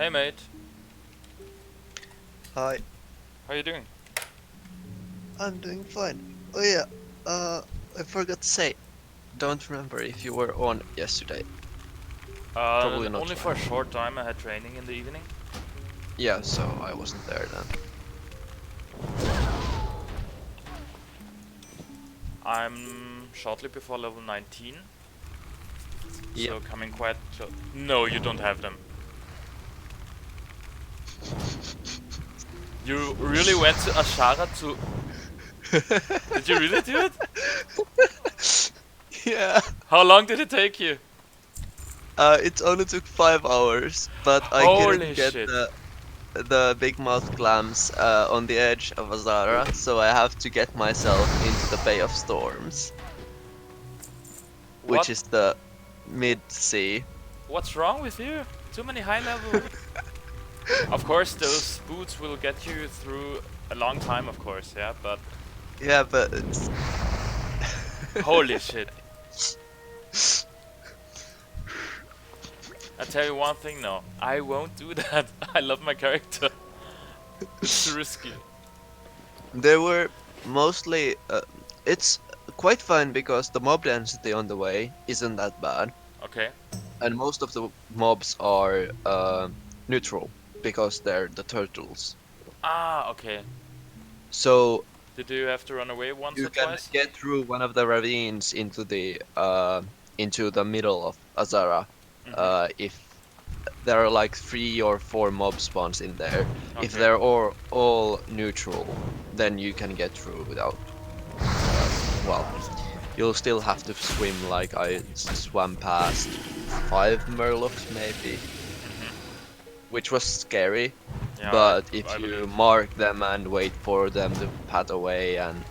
Hey mate, Hi, how you doing? I'm doing fine. Oh yeah, I forgot to say, don't remember if you were on yesterday. Probably not, Only for a right? short time. I had training in the evening. Yeah, so I wasn't there then. I'm shortly before level 19, Yep. so coming quite close. No, you don't have them. You really went to Ashara to... Did you really do it? Yeah. How long did it take you? It only took 5 hours, but I Holy couldn't get shit. the big mouth clams on the edge of Azara, so I have to get myself into the Bay of Storms, What? which is the mid-sea. What's wrong with you? Too many high level. Of course, those boots will get you through a long time, of course, yeah, but... Yeah, but it's Holy shit. I tell you one thing now, I won't do that. I love my character. It's too risky. There were mostly. It's quite fun because the mob density on the way isn't that bad, Okay. and most of the mobs are neutral because they're the turtles. Ah, okay. So Did you have to run away once you or can twice? get through one of the ravines into the middle of Azara. Mm-hmm. If there are like 3 or 4 mob spawns in there, if Okay. they're all neutral, then you can get through without. Well, you'll still have to swim like I swam past 5 murlocs maybe, Mm-hmm. which was scary. Yeah, But if I you believe. mark them and wait for them to pat away and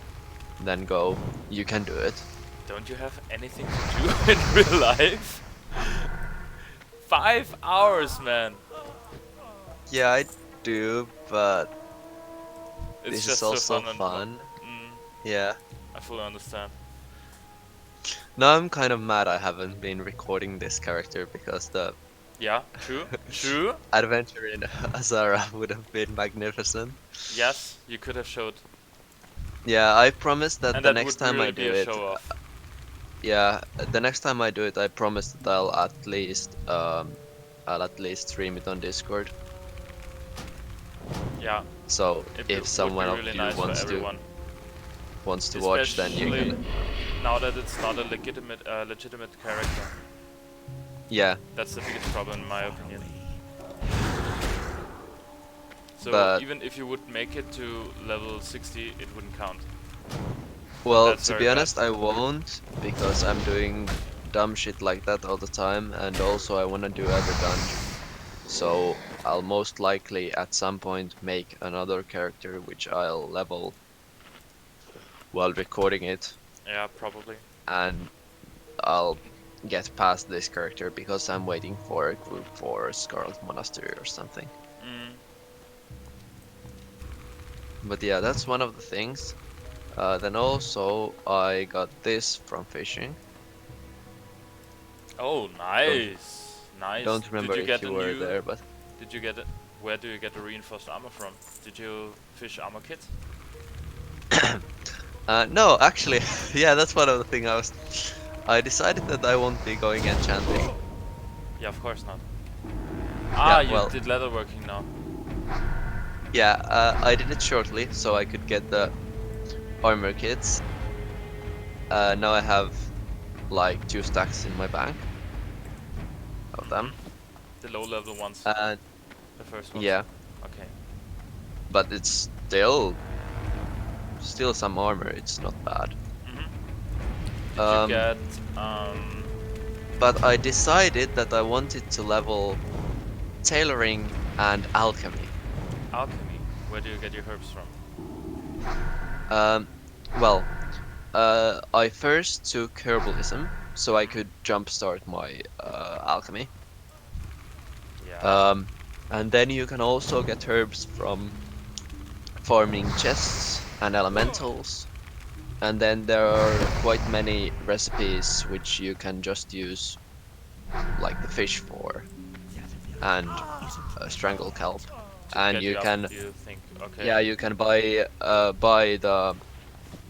then go, you can do it. Don't you have anything to do in real life? 5 hours, man. Yeah, I do, but It's this is just so also fun and fun. mm, Yeah. I fully understand. Now I'm kind of mad I haven't been recording this character because the Yeah, true, true. adventure in Azara would have been magnificent. Yes, you could have showed, Yeah, I promise that and the that next would time I really be do a it, show off. yeah, the next time I do it, I promise that I'll at least stream it on Discord. Yeah, So it if would be someone of really you nice for everyone, wants to watch, then you especially can. now that it's not a legitimate character. Yeah, That's the biggest problem in my opinion. So but even if you would make it to level 60, it wouldn't count. And well, that's to very be bad. honest, I won't because I'm doing dumb shit like that all the time, and also I wanna do every dungeon. So I'll most likely at some point make another character which I'll level while recording it, Yeah, probably. and I'll get past this character because I'm waiting for a group for Scarlet Monastery or something. Mm. But yeah, that's one of the things. Then also I got this from fishing. Oh, Don't nice. Nice. don't Did remember you if get you a were new... there, but Did you get it? Where do you get the reinforced armor from? Did you fish armor kits? no, actually, yeah, that's one of the things I decided that I won't be going enchanting. Yeah, of course not. Yeah, Ah, you well, did leatherworking now. yeah, I did it shortly so I could get the armor kits. Now I have like 2 stacks in my bank of them. Mm-hmm. The low level ones. And The first ones. yeah, Okay. but it's still some armor. It's not bad. Mm-hmm. Did you Um, get um but I decided that I wanted to level tailoring and alchemy. alchemy? Where do you get your herbs from? Um, well, I first took herbalism so I could jumpstart my alchemy. Yeah. Um, and then you can also get herbs from farming chests and elementals. And then there are quite many recipes which you can just use like the fish for. And Strangle Kelp, To and get you you up, can you think, okay. yeah you can buy the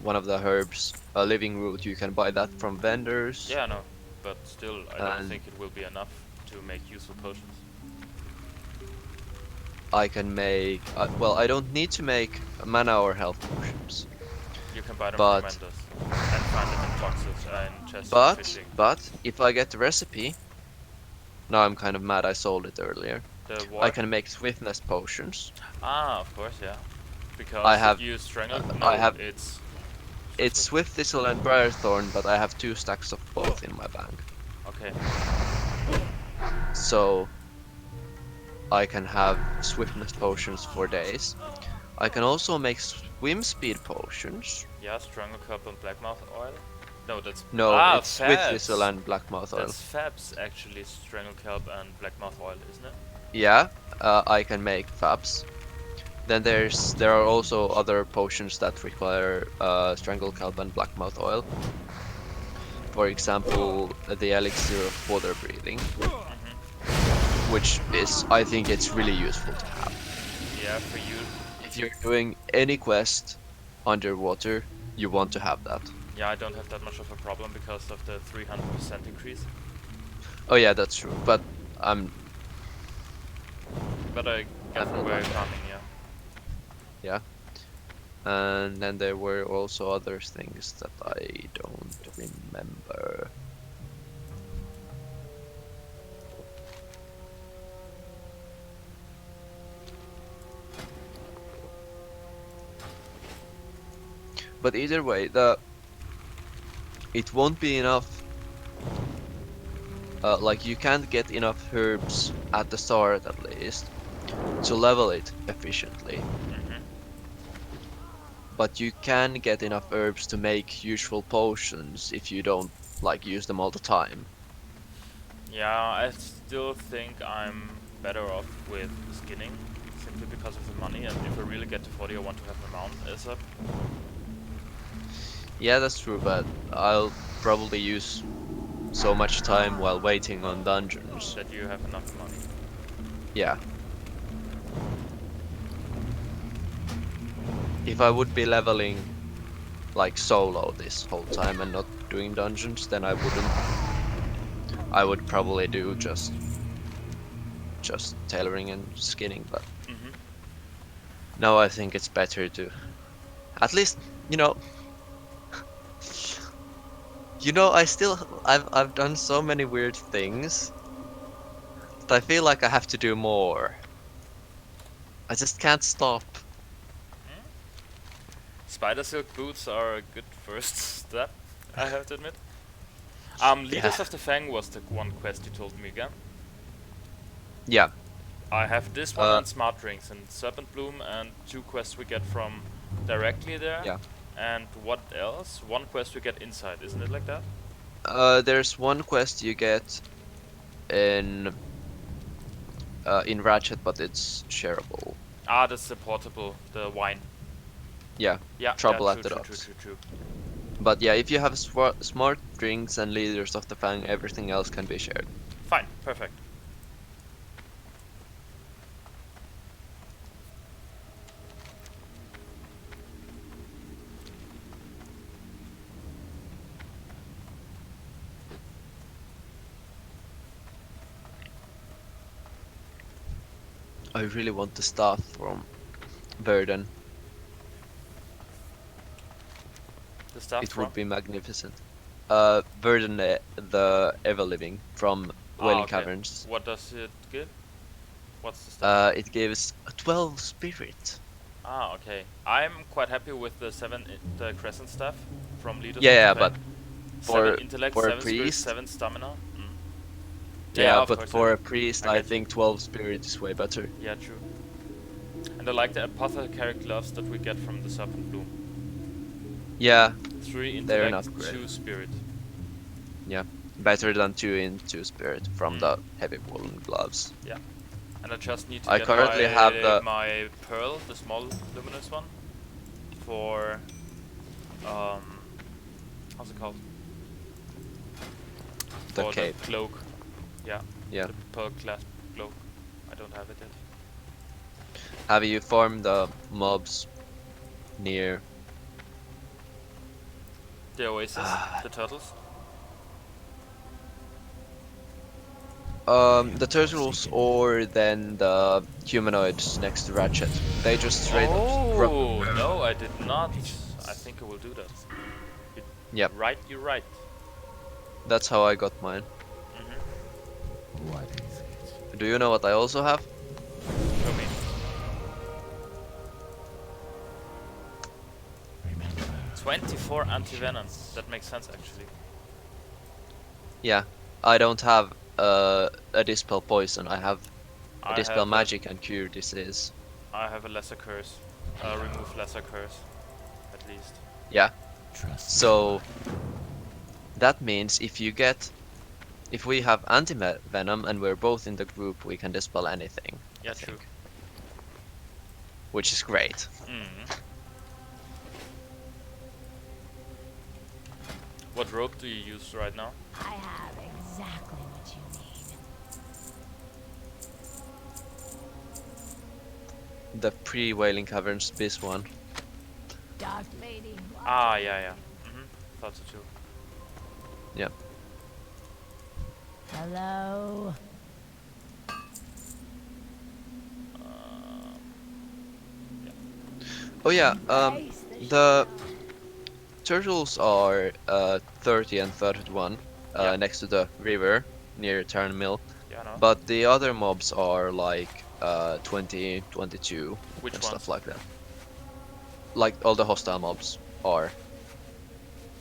one of the herbs, a living root. You can buy that from vendors, Yeah, I know, but still, I don't and think it will be enough to make useful potions. I can make well. I don't need to make mana or health potions, You can buy them from but vendors and find them in boxes and chests and fishing. if I get the recipe, now I'm kind of mad. I sold it earlier. The I what? can make swiftness potions. Ah, of course, yeah. I Because if have you strangle, I no, have it's it's swiftness. Swift Thistle and Briarthorn, but I have 2 stacks of both in my bank. Okay. So I can have swiftness potions for days. I can also make swim speed potions. Yeah, strangle cup and blackmouth oil. No, that's No, it's Swift Thistle fabs. and Blackmouth oil. That's fabs actually, strangle kelp and blackmouth oil, isn't it? Yeah, I can make fabs. Then there are also other potions that require Strangle Kelp and Blackmouth oil. For example, the elixir of water breathing, which is I think it's really useful to have. Yeah, for you. If you're doing any quest underwater, you want to have that. Yeah, I don't have that much of a problem because of the 300% increase. Oh yeah, that's true. But I'm But I get I'm from not where like you're that. coming, yeah. Yeah. And then there were also other things that I don't remember. But either way, it won't be enough. Like you can't get enough herbs at the start, at least, to level it efficiently. But you can get enough herbs to make useful potions if you don't like use them all the time. Yeah, I still think I'm better off with skinning, simply because of the money, and if I really get to 40 I want to have my mount as up. Yeah, that's true, but I'll probably use so much time while waiting on dungeons. That you have enough money. Yeah. If I would be leveling like solo this whole time and not doing dungeons, then I wouldn't. I would probably do just tailoring and skinning, but now I think it's better to at least, you know, I've done so many weird things that I feel like I have to do more. I just can't stop. Spider silk boots are a good first step, I have to admit. Yeah. Leaders of the Fang was the one quest you told me again. Yeah. I have this one and Smart Drinks and Serpent Bloom and 2 quests we get from directly there. Yeah. And what else? 1 quest we get inside, isn't it like that? There's one quest you get in Ratchet, but it's shareable. Ah, that's the portable, the wine. Yeah. Yeah, Trouble yeah, at the true, docks. true. But yeah, if you have smart drinks and leaders of the Fang, everything else can be shared. Fine, perfect. I really want the staff from Burden. The stuff It from? would be magnificent. Burden, the ever-living from Wailing Okay. Caverns. What does it give? What's the stuff? It gives a 12 spirit. Ah, okay. I'm quite happy with the the crescent stuff from Leaders Yeah, of the but Fang. for 7 intellect, for a 7 spirit, priest, 7 stamina. yeah, of but course, for yeah. a priest, I I get you. think 12 spirit is way better. Yeah, true. And I like the apothecary gloves that we get from the Serpent Bloom. Yeah, 3 they're an intellect, upgrade. 2 spirit. Yeah, better than 2 in 2 spirit from the heavy woolen gloves. Yeah. And I just need to I get currently have the my pearl, the small luminous one, for how's it called? the For cape. the cloak. Yeah. Yeah. The pearl clasp cloak. I don't have it yet. Have you farmed the mobs near? The oasis, the turtles. The turtles or then the humanoids next to Ratchet. They just straight up drop. Oh no, I did not. I think I will do that. Yep, Right, you're right. that's how I got mine. What is it? Do you know what I also have? Show me. Remember, 24 anti-venom. That makes sense actually. Yeah, I don't have a dispel poison. I have a dispel have magic and cure disease. I have a lesser curse. Remove lesser curse, at least. Yeah. trust So that means if we have anti-venom and we're both in the group, we can dispel anything. Yeah, I true. think. Which is great. What rope do you use right now? I have exactly what you need. The pre-Wailing Caverns this one. Dark lady. Ah, yeah. Thought so too. Yeah. Hello. Oh yeah, Face the turtles are 30 and 31 Yeah. next to the river near Tarn Mill, Yeah, no. but the other mobs are like 20, 22 Which and ones? stuff like that. Like all the hostile mobs are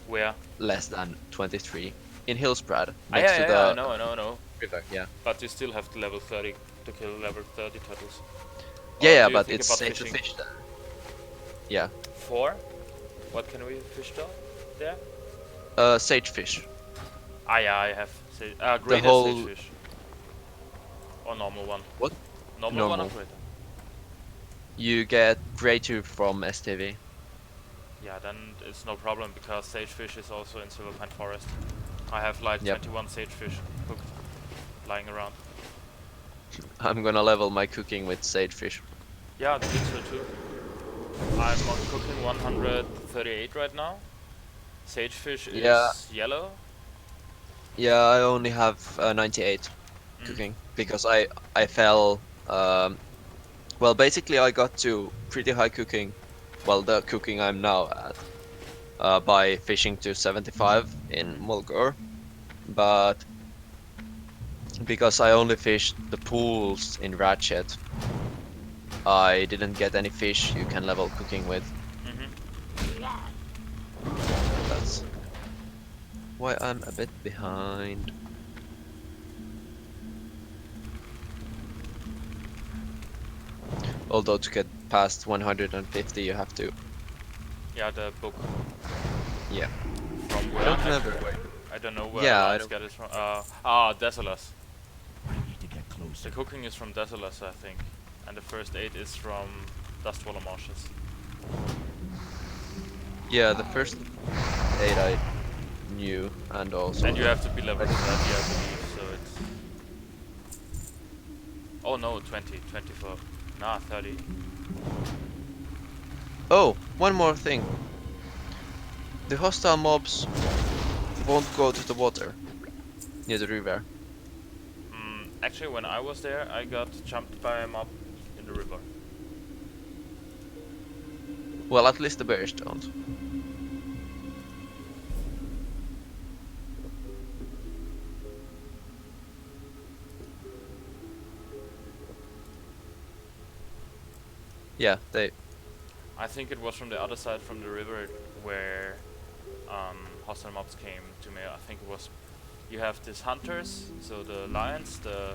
Where? less than 23 in Hillsprad Ah, next yeah, to I the know. river. Yeah. But you still have to level 30 to kill level 30 turtles. Yeah, Or yeah, do you but think it's about safe to fishing? fish there. Yeah. 4? What can we fish though? There? Sagefish. Ah, yeah, I have. Greater whole- sagefish. Or normal one. What? Normal one or Normal. greater? You get greater from STV. Yeah, then it's no problem because sagefish is also in Silverpine Forest. I have like Yep. 21 sagefish cooked, lying around. I'm gonna level my cooking with sagefish. Yeah, I think so too. I'm on cooking 138 right now. Sagefish is Yeah. yellow. Yeah, I only have 98 cooking because I fell. Well, basically I got to pretty high cooking. Well, the cooking I'm now at by fishing to 75 in Mulgore, but because I only fished the pools in Ratchet, I didn't get any fish you can level cooking with. That's why I'm a bit behind. Although to get past 150 you have to. Yeah, the book. Yeah. From I where? don't remember where. I don't know where Yeah, I Alliance don't- get it from. Desolus. I need to get The closer. cooking is from Desolus, I think. And the first aid is from Dustwaller Marshes. Yeah, the first aid I knew, and also. And you have to be level 30, I believe, so it's... Oh no, 20, 24. Nah, 30. Oh, one more thing. The hostile mobs won't go to the water near the river. Actually, when I was there, I got jumped by a mob in the river. Well, at least the bears don't. Yeah, they. I think it was from the other side from the river where hostile mobs came to me. I think it was... You have these hunters, so the lions, the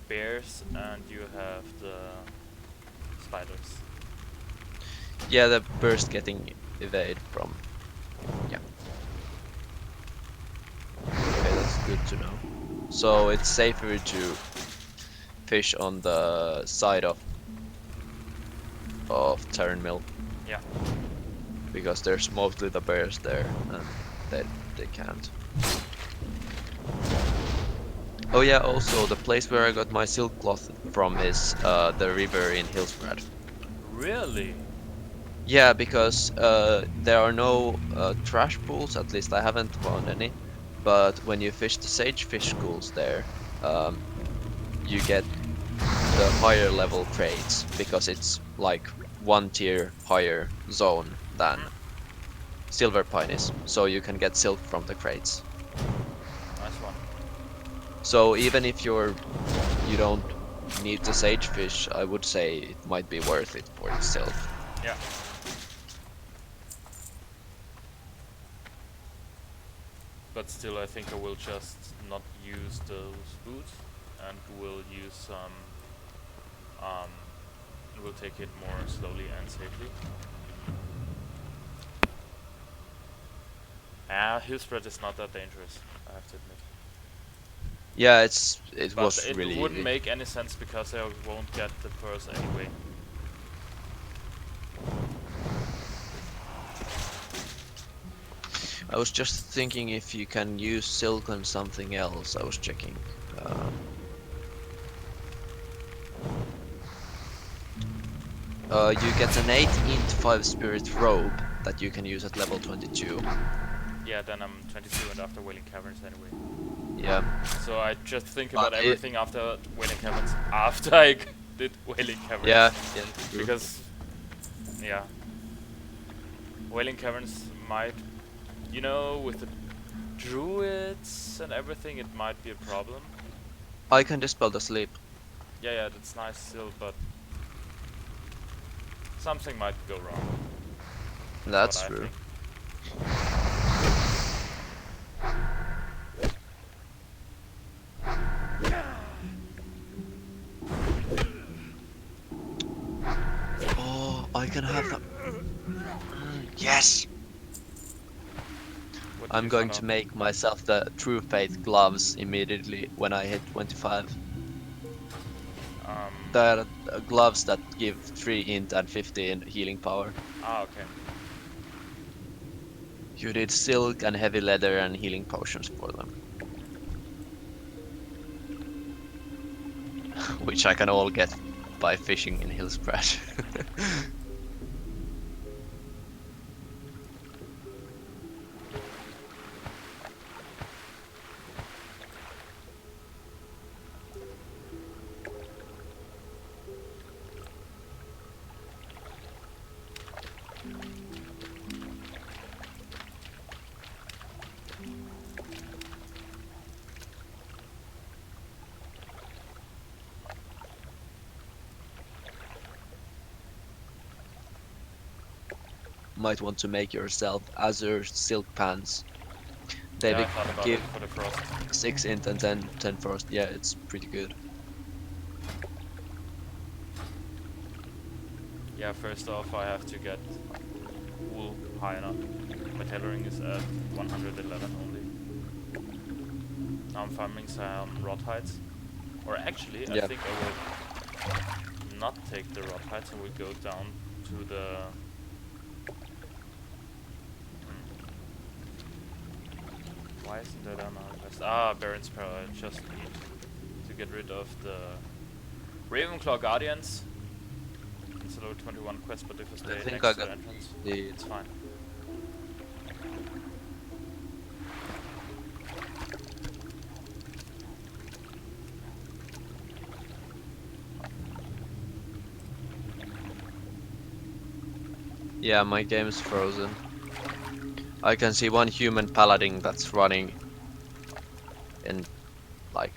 bears, and you have the spiders. Yeah, the burst getting evade from. Yeah. Okay, that's good to know. So it's safer to fish on the side of Terran Mill Yeah. because there's mostly the bears there and they can't. Oh yeah, also the place where I got my silk cloth from is the river in Hillsbrad. Really? Yeah, because there are no trash pools, at least I haven't found any. But when you fish the sagefish schools there, um, you get the higher level crates because it's like one tier higher zone than Mm-hmm. silver pine is. So you can get silk from the crates. Nice one. So even if you don't need the sagefish, I would say it might be worth it for the silk. Yeah. But still, I think I will just not use those boots and will use um, we'll take it more slowly and safely. Ah, hill spread is not that dangerous, I have to admit. Yeah, it But was it really wouldn't easy. make any sense because I won't get the purse anyway. I was just thinking if you can use silk on something else. I was checking. You get an 8 int 5 spirit robe that you can use at level 22. Yeah, then I'm 22 and after Wailing Caverns anyway. Yeah, So I just think but about everything after Wailing Caverns after I did Wailing Caverns. yeah, true. Because, yeah, Wailing Caverns might, you know, with the druids and everything, it might be a problem. I can dispel the sleep. Yeah, that's nice still, but something might go wrong. That's what That's I true. think. Oh, I can have that. Yes! What did I'm you going find to out? make myself the True Faith gloves immediately when I hit 25. Um, The gloves that give 3 int and 15 healing power. okay. You need silk and heavy leather and healing potions for them. Which I can all get by fishing in Hillscratch. Might want to make yourself Azure silk pants. They Yeah, I thought about it give for the frost. 6 int and 10 frost. Yeah, it's pretty good. Yeah, first off, I have to get wool high enough. My tailoring is at 111 only. Now I'm farming some rot hides. Or actually, I Yeah. think I will not take the rot hides. I will go down to the... Why isn't that on our quest? Ah, Baron's Peril. I just need to get rid of the Ravenclaw Guardians. It's a level 21 quest, but if I I stay think I next to got the entrance, the it's fine. Yeah, my game's frozen. I can see one human paladin that's running and like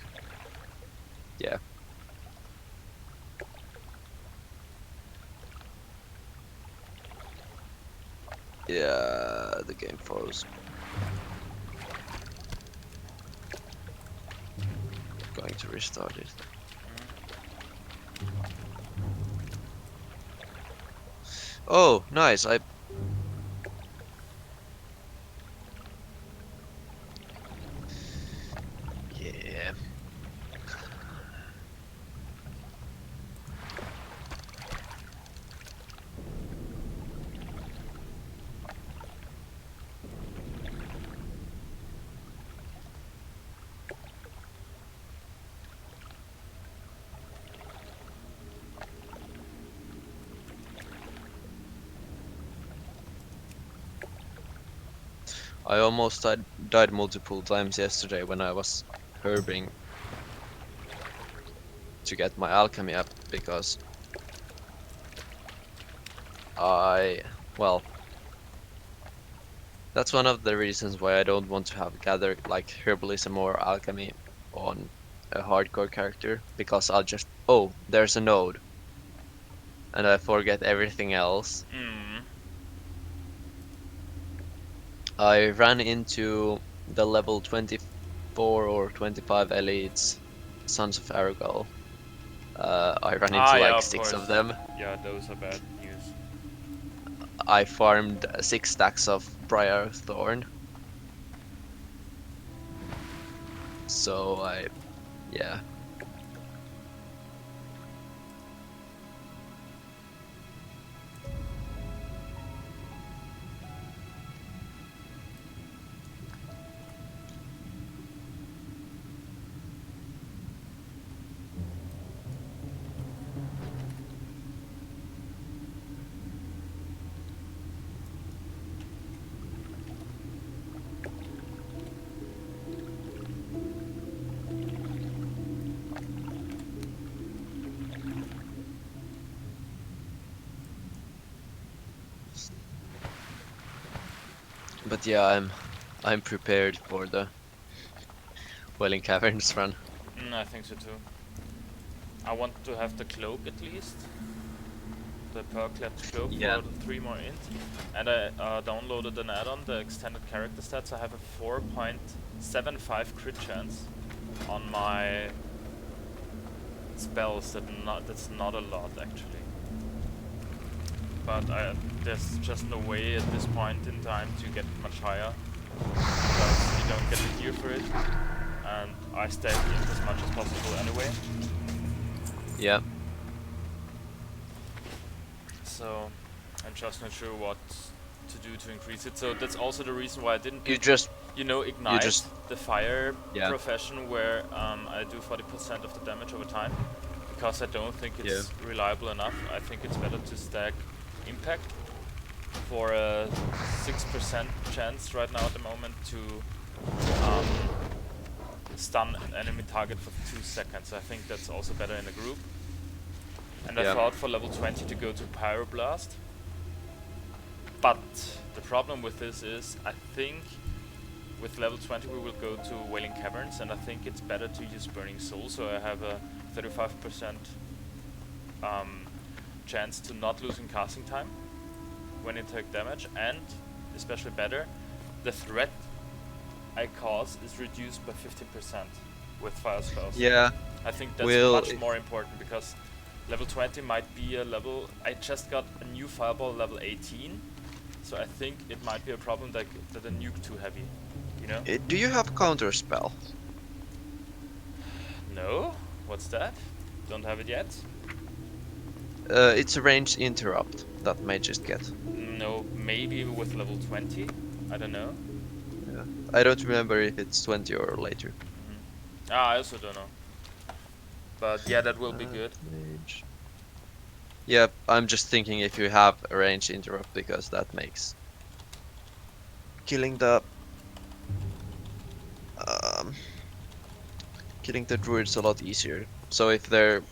yeah. Yeah, the game froze. Going to restart it. Oh, nice. Yeah. I almost died multiple times yesterday when I was herbing to get my alchemy up because well, that's one of the reasons why I don't want to have gather like herbalism or alchemy on a hardcore character because I'll just, oh, there's a node and I forget everything else. Mm. I ran into the level 24 or 25 elites, Sons of Aragal. I ran into Ah, yeah, like of six course. of them. Yeah, those are bad news. I farmed 6 stacks of Briar Thorn. So yeah. But yeah, I'm prepared for the Welling Caverns run. I think so too. I want to have the cloak at least. The Percled cloak Yeah. for 3 more int. And I downloaded an add-on, the extended character stats. I have a 4.75 crit chance on my spells. That's not a lot actually. But there's just no way at this point in time to get much higher. Because you don't get the gear for it. And I stack int as much as possible anyway. Yeah. So I'm just not sure what to do to increase it. So that's also the reason why I didn't You do, just Ignite, the fire yeah. profession where I do 40% of the damage over time. Because I don't think it's reliable enough. I think it's better to stack impact for a 6% chance right now at the moment to stun an enemy target for 2 seconds. I think that's also better in a group. And I thought for level 20 to go to Pyroblast. But the problem with this is, I think with level 20 we will go to Wailing Caverns, and I think it's better to use Burning Soul, so I have a 35% chance to not losing casting time when you take damage, and especially better, the threat I cause is reduced by 50% with fire spells. Yeah. I think that's much more important because level 20 might be a level. I just got a new fireball level 18, so I think it might be a problem that a nuke too heavy. You know? Do you have counter spell? No. What's that? Don't have it yet. It's a ranged interrupt that mages get. No, maybe with level 20. I don't know. Yeah. I don't remember if it's 20 or later. I also don't know. But yeah, that will be good. Mage. Yeah, I'm just thinking if you have a ranged interrupt because that makes killing the druids a lot easier. So if they're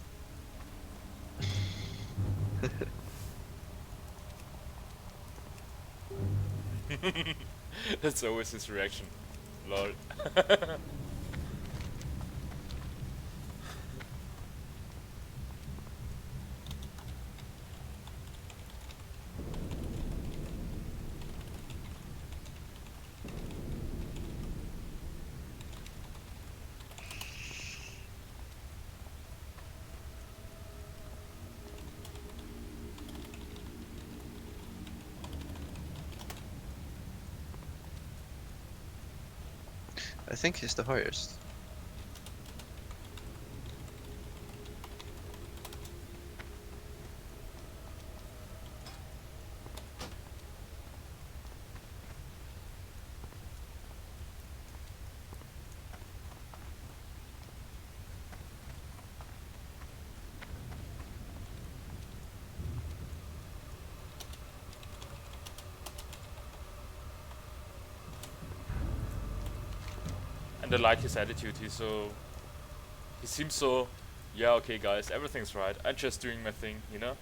That's always his reaction. Lol. I think he's the highest. And I like his attitude. He seems so, yeah, okay guys, everything's right. I'm just doing my thing, you know?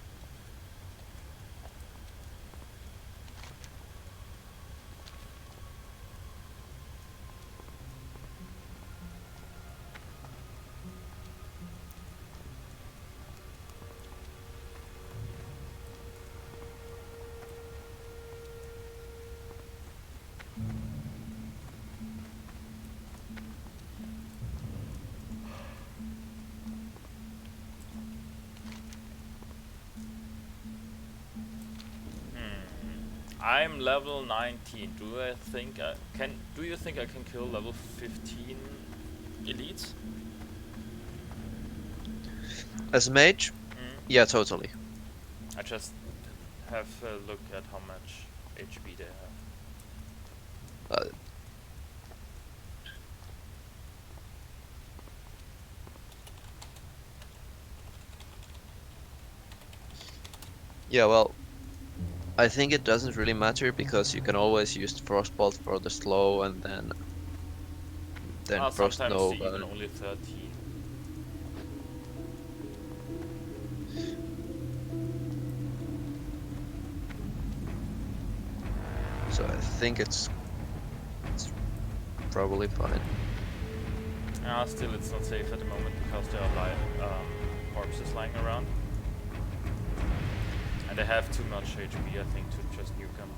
I'm level 19. Do you think I can kill level 15 elites? As a mage? Mm. Yeah, totally. I just have a look at how much HP they have. Uh, yeah, well, I think it doesn't really matter because you can always use Frostbolt for the slow and then Frost Sometimes Nova. even only 13. So I think it's probably fine. Still it's not safe at the moment because there are corpses lying around. And they have too much HP, I think, to just nuke them.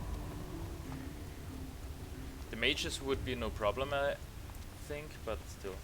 The mages would be no problem, I think, but still.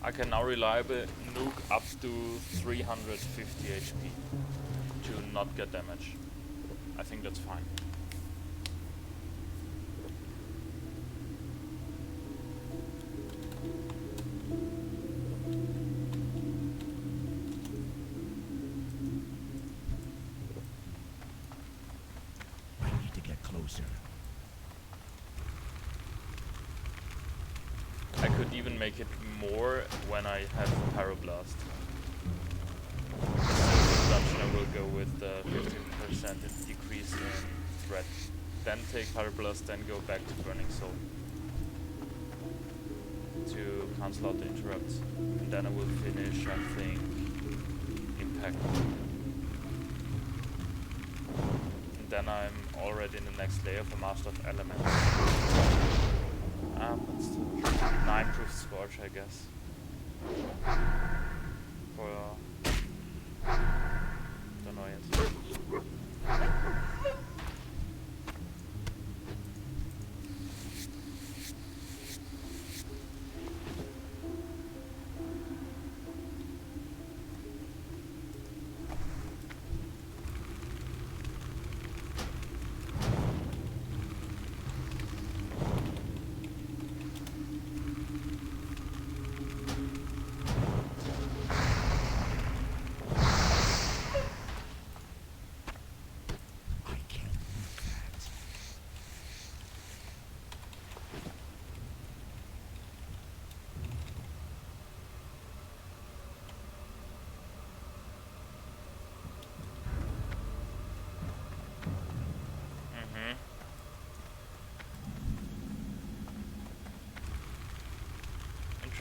I can now reliably nuke up to 350 HP to not get damage. I think that's fine. I need to get closer. I could even make it more when I have Pyroblast. Dungeon I will go with the 15% decrease in threat. Then take Pyroblast, then go back to Burning Soul to cancel out the interrupts. And then I will finish, I think, Impact. And then I'm already in the next layer for Master of Elements. But still, 9 proof Scorch, I guess. For don't know yet.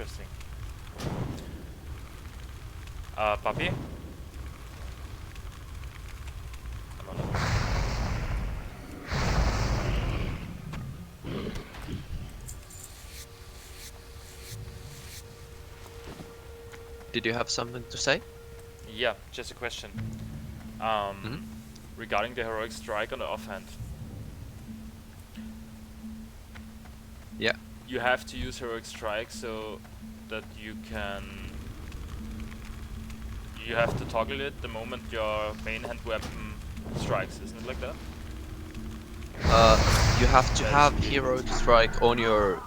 Interesting. Puppy? Come on. Did you have something to say? Yeah, just a question. Regarding the heroic strike on the offhand. Yeah. You have to use heroic strike so that you can. You have to toggle it the moment your main hand weapon strikes, isn't it like that? You have to have heroic strike on your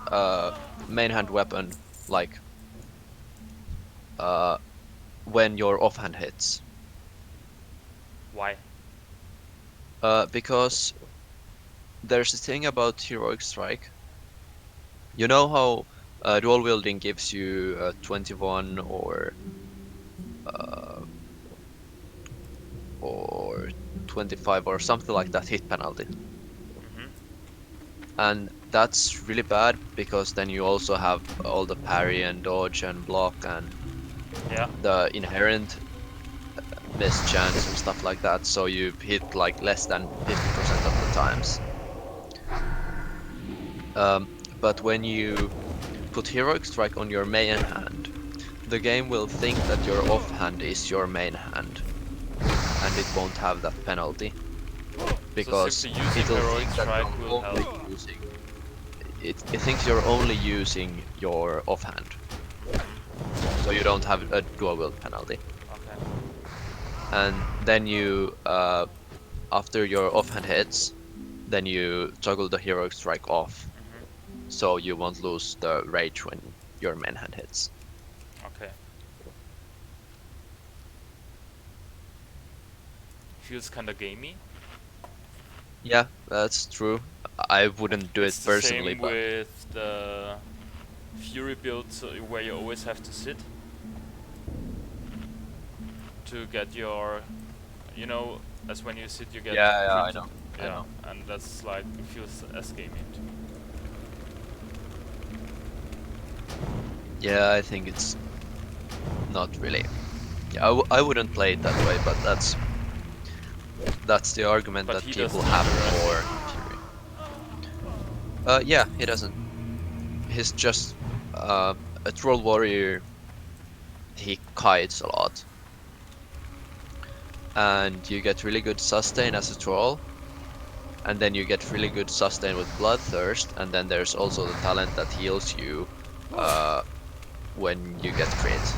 main hand weapon, like when your offhand hits. Why? Because there's a thing about heroic strike. You know how dual wielding gives you 21 or 25 or something like that hit penalty. Mm-hmm. And that's really bad because then you also have all the parry and dodge and block and Yeah. the inherent miss chance and stuff like that, so you hit like less than 50% of the times. But when you put heroic strike on your main hand, the game will think that your offhand is your main hand, and it won't have that penalty because simply using it'll heroic think that strike you're will only help. using it thinks you're only using your offhand, so you don't have a dual wield penalty. Okay. And then you after your offhand hits, then you toggle the heroic strike off, so you won't lose the rage when your main hand hits. Okay. Feels kinda gamey. Yeah, that's true. I wouldn't do it It's the personally, same but with the Fury build, where you always have to sit to get your, you know, as when you sit you get yeah, I crit. know. I Yeah, know. and that's like, it feels as gamey to me. Yeah, I think it's not really. Yeah, I wouldn't play it that way, but that's the argument But that he people doesn't have either, I for think. Fury. Yeah, he doesn't. He's just a troll warrior. He kites a lot, and you get really good sustain as a troll, and then you get really good sustain with bloodthirst, and then there's also the talent that heals you uh, when you get crit.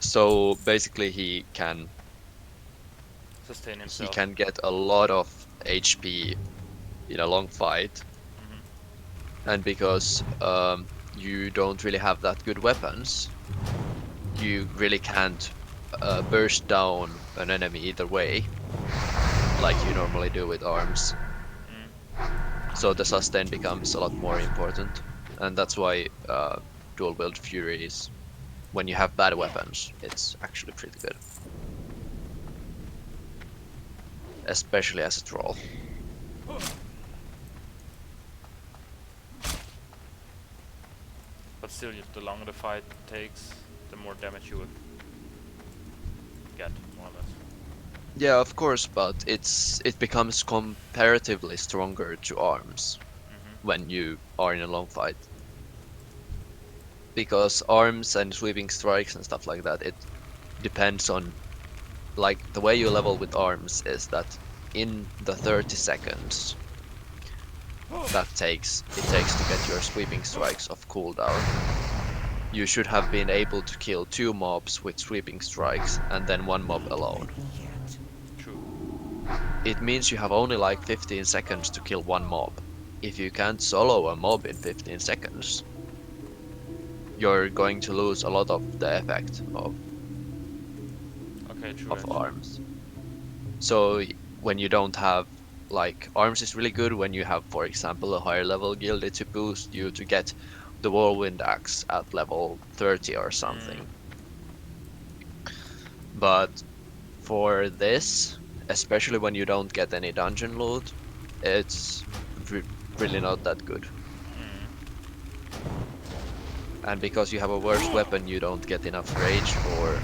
So basically, Sustain he himself. can get a lot of HP in a long fight, and because you don't really have that good weapons, you really can't burst down an enemy either way, like you normally do with arms. So the sustain becomes a lot more important, and that's why dual wield fury is, when you have bad weapons, it's actually pretty good, especially as a troll. But still, the longer the fight takes, the more damage you would get, more or less. Yeah, of course, but it becomes comparatively stronger to arms when you are in a long fight. Because arms and sweeping strikes and stuff like that, it depends on, like, the way you level with arms is that in the 30 seconds it takes to get your sweeping strikes off cooldown, you should have been able to kill 2 mobs with sweeping strikes and then 1 mob alone. True. It means you have only like 15 seconds to kill 1 mob. If you can't solo a mob in 15 seconds, you're going to lose a lot of the effect Okay, true, of actually. arms. So when you don't have, like, arms is really good when you have, for example, a higher level guild to boost you to get the whirlwind axe at level 30 or something. But for this, especially when you don't get any dungeon loot, it's really not that good. And because you have a worse weapon, you don't get enough rage for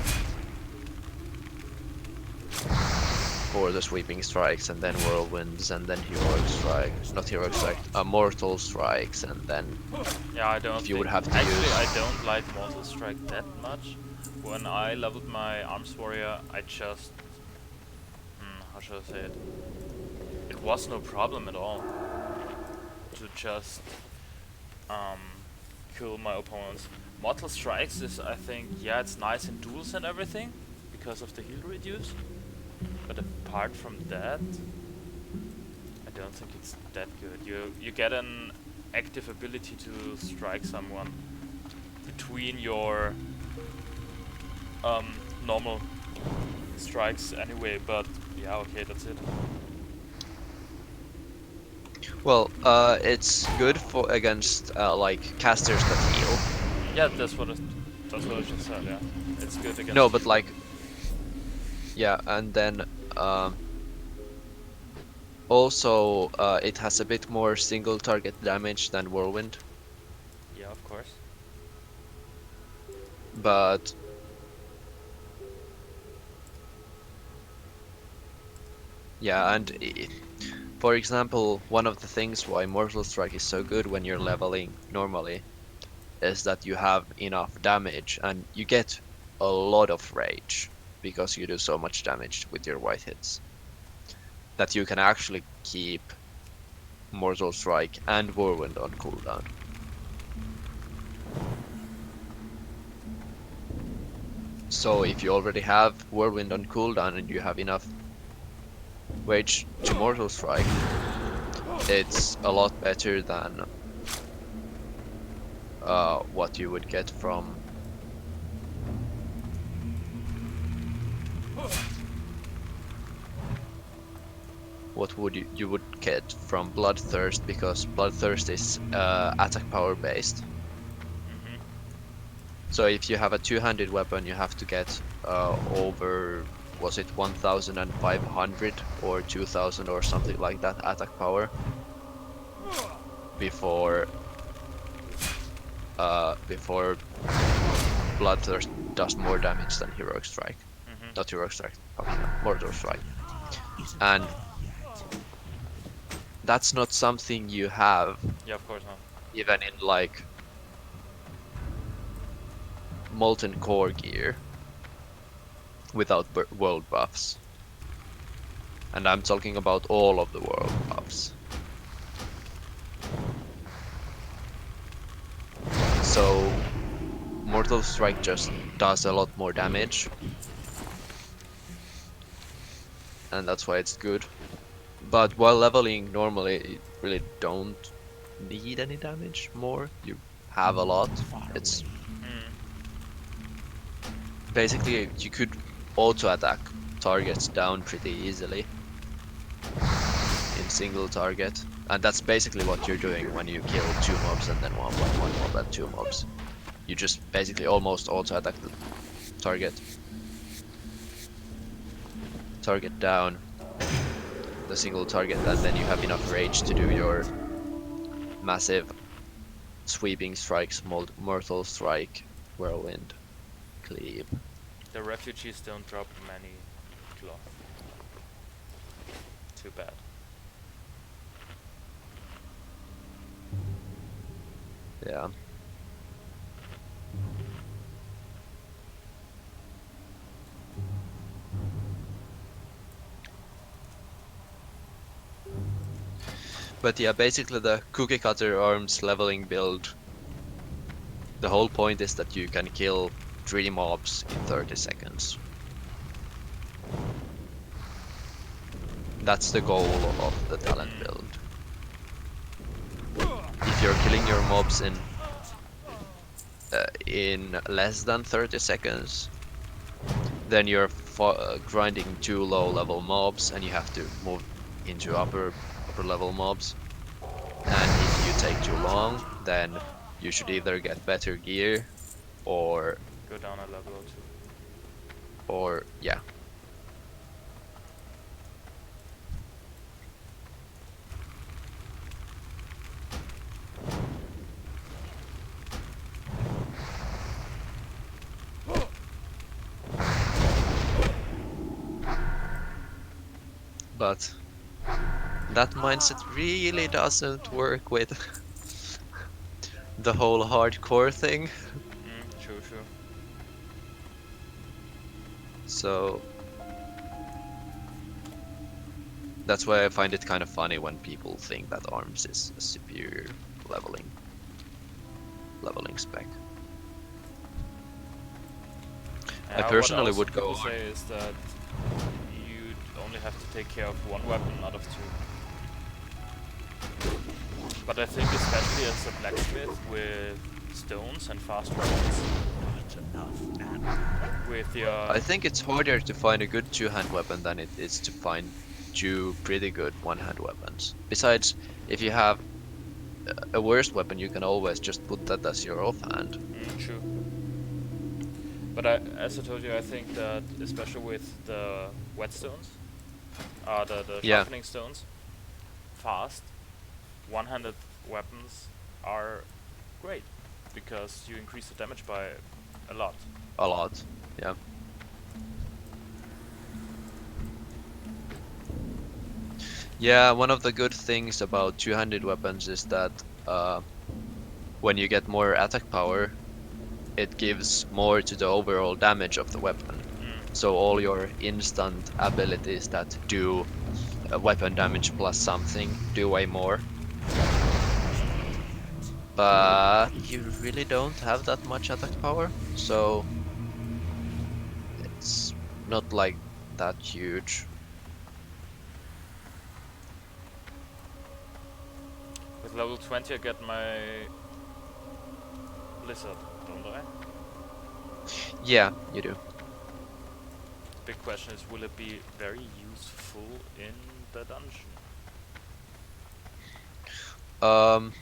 the sweeping strikes, and then whirlwinds, and then heroic strike, not heroic strike, mortal strikes, and then Yeah, I don't if you would think... have to Actually, use... I don't like Mortal Strike that much. When I leveled my Arms Warrior, I just... how should I say it? It was no problem at all to just kill my opponents. Mortal Strikes is, I think, yeah, it's nice in duels and everything because of the heal reduce. But apart from that, I don't think it's that good. You get an active ability to strike someone between your normal strikes anyway, but yeah, okay, that's it. Well, it's good for against like casters that heal. Yeah, that's what I just said, yeah. It's good against No, but heal. like, yeah, and then also it has a bit more single target damage than Whirlwind, Yeah, of course. but yeah, and for example, one of the things why Mortal Strike is so good when you're leveling normally is that you have enough damage and you get a lot of rage because you do so much damage with your white hits that you can actually keep Mortal Strike and Whirlwind on cooldown. So if you already have Whirlwind on cooldown and you have enough rage to Mortal Strike, it's a lot better than what you would get from you would get from Bloodthirst, because Bloodthirst is attack power based. Mm-hmm. So if you have a two-handed weapon, you have to get over, was it 1,500 or 2,000 or something like that attack power before before Bloodthirst does more damage than Heroic Strike. Mm-hmm. Not Heroic Strike, Mortal Strike. Isn't And over yet. that's not something you have Yeah, of course not. even in like Molten Core gear without world buffs. And I'm talking about all of the world buffs. So Mortal Strike just does a lot more damage, and that's why it's good. But while leveling normally, you really don't need any damage more. You have a lot. It's Mm. basically, you could auto attack targets down pretty easily in single target. And that's basically what you're doing when you kill two mobs and then one mob and two mobs. You just basically almost auto attack the target down, the single target, and then you have enough rage to do your massive sweeping strikes, mortal strike, whirlwind, cleave. The refugees don't drop many cloth. Too bad. Yeah. But yeah, basically the cookie cutter arms leveling build, the whole point is that you can kill 3 mobs in 30 seconds. That's the goal of the talent build. If you're killing your mobs in less than 30 seconds, then you're grinding 2 low level mobs and you have to move into upper level mobs. And if you take too long, then you should either get better gear or Go down a level or two. yeah. but that mindset really doesn't work with the whole hardcore thing. True, true. So that's why I find it kind of funny when people think that arms is a superior leveling spec. I Yeah, what personally also would people go say is that you'd only have to take care of one weapon, not of two. But I think especially as a blacksmith with stones and fast weapons, That's enough. with your... I think it's harder to find a good two-hand weapon than it is to find two pretty good one-hand weapons. Besides, if you have a worse weapon, you can always just put that as your offhand. True. But as I told you, I think that especially with the whetstones, the Yeah, sharpening stones, fast, one-handed weapons are great because you increase the damage by a lot. a lot. Yeah. Yeah, one of the good things about two-handed weapons is that when you get more attack power, it gives more to the overall damage of the weapon. So all your instant abilities that do weapon damage plus something do way more. But you really don't have that much attack power, so it's not like that huge. With level 20 I get my Blizzard, don't I? Yeah, you do. The big question is, will it be very useful in the dungeon? Um,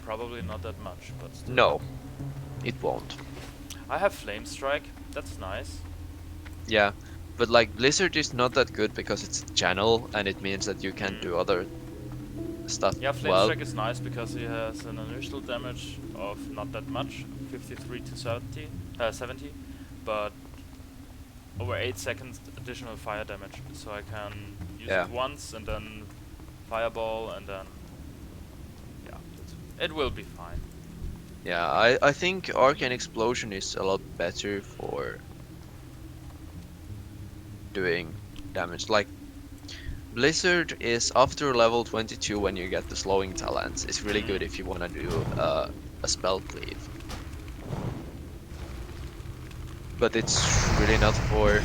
Probably not that much, but still. no, it won't. I have Flame Strike, that's nice. Yeah, but like Blizzard is not that good because it's a channel and it means that you can't do other stuff Yeah, Flame well. Strike is nice because he has an initial damage of not that much, 53 to 70, but over 8 seconds additional fire damage. So I can use Yeah. it once and then fireball and then... yeah, it will be fine. Yeah, I think Arcane Explosion is a lot better for doing damage. Like Blizzard is after level 22 when you get the slowing talents. It's really good if you want to do a spell cleave. But it's really not for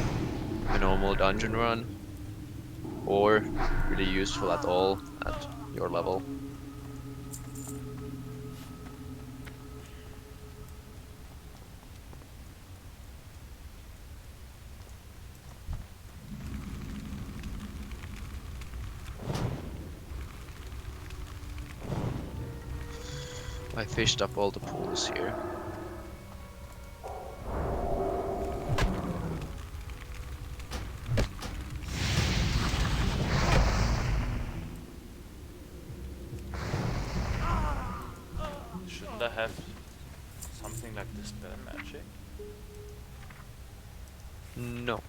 a normal dungeon run or really useful at all at your level. I fished up all the pools here. Shouldn't I have something like Dispel Magic? No.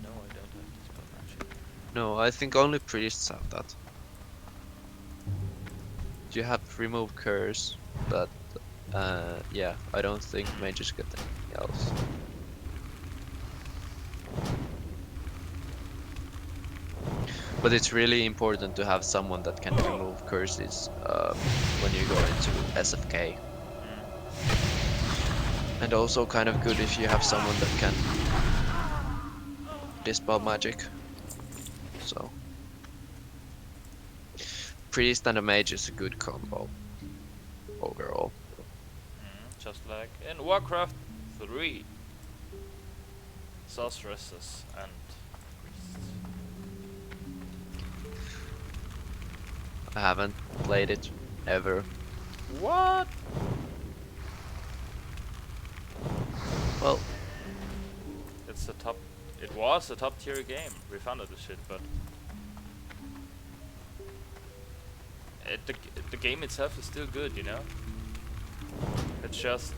No, I don't have Dispel Magic. No, I think only priests have that. You have remove curse, but yeah, I don't think mages get anything else. But it's really important to have someone that can remove curses when you go into SFK. And also kind of good if you have someone that can dispel magic. So priest and a mage is a good combo overall. Just like in Warcraft 3. Sorceresses and priests. I haven't played it ever. What? Well, It's the top. It was a top tier game. We founded the shit, but the game itself is still good, you know. It's just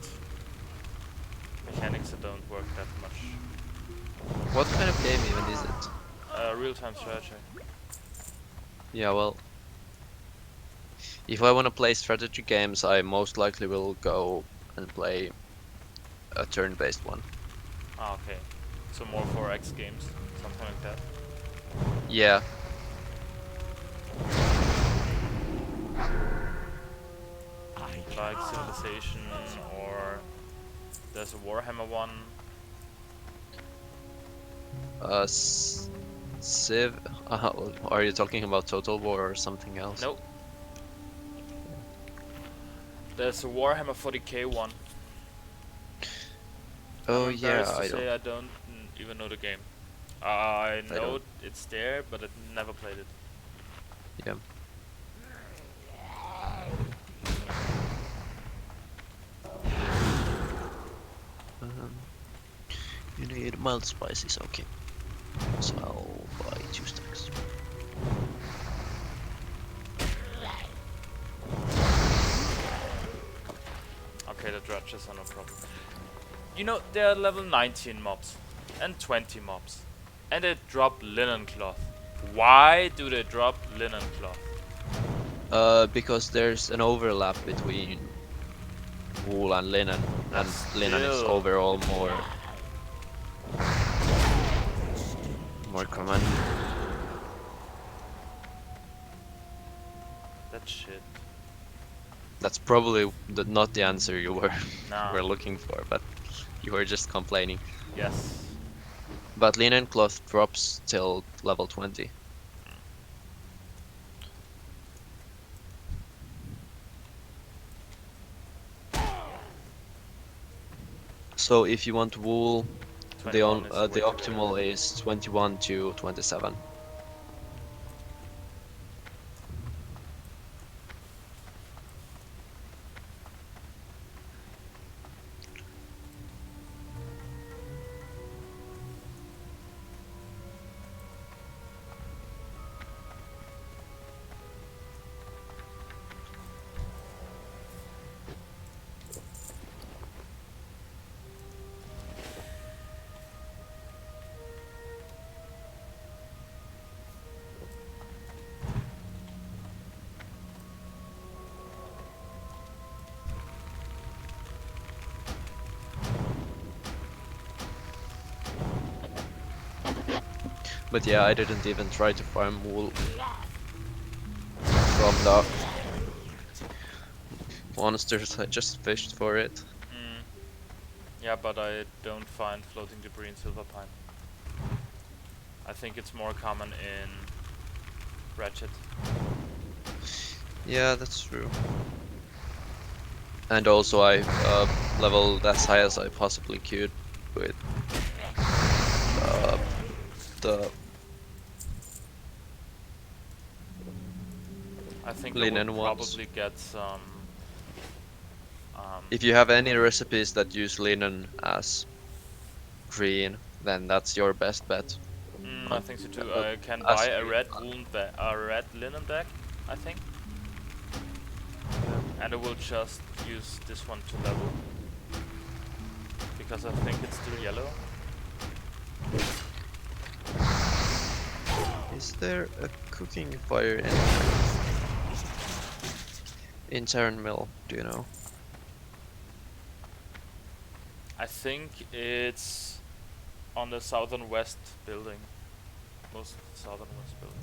mechanics that don't work that much. What kind of game even is it? Real-time strategy. Yeah, well, if I want to play strategy games, I most likely will go and play a turn-based one. Ah, okay. So more 4X games, something like that. Yeah, I Like can Civilization, or there's a Warhammer one. Civ. Are you talking about Total War or something else? Nope. There's a Warhammer 40k one. Oh I'm yeah, embarrassed to I don't. say I don't even know the game. I I know don't. it's there, but I never played it. Yeah. Um, you need mild spices, okay. So I'll buy 2 stacks. Okay, the dredges are no problem. You know, there are level 19 mobs and 20 mobs, and they drop linen cloth. Why do they drop linen cloth? Because there's an overlap between wool and But linen is still, overall it's more common. that shit. That's probably not the answer you were Nah. were looking for, but you were just complaining. Yes. But linen cloth drops till level 20. So if you want wool, 21 is the way too optimal low. is 21 to 27. But yeah, I didn't even try to farm wool from the monsters, I just fished for it. Mm. Yeah, but I don't find floating debris in Silver Pine. I think it's more common in Ratchet. Yeah, that's true. And also I leveled as high as I possibly could with uh, the I think I would linen ones. probably get some. Um, If you have any recipes that use linen as green, then that's your best bet. I think so too. But I can buy as a green, red a red linen bag, I think, yeah. and I will just use this one to level because I think it's still yellow. Is there a cooking fire in Terran Mill? Do you know? I think it's on the southern west building, most southern west building.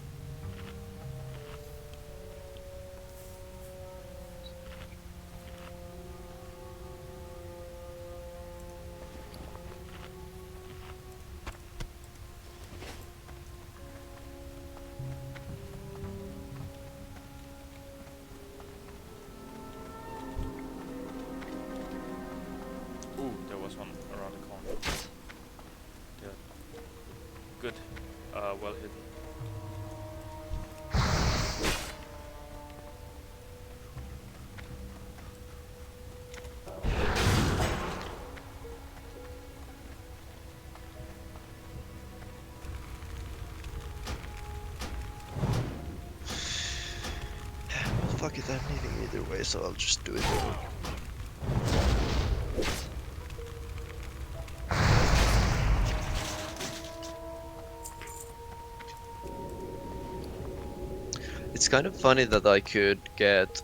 Ooh, there was one around the corner. Yeah. Good. Well hidden. Well, fuck it, I'm leaving either way, so I'll just do it. It's kind of funny that I could get.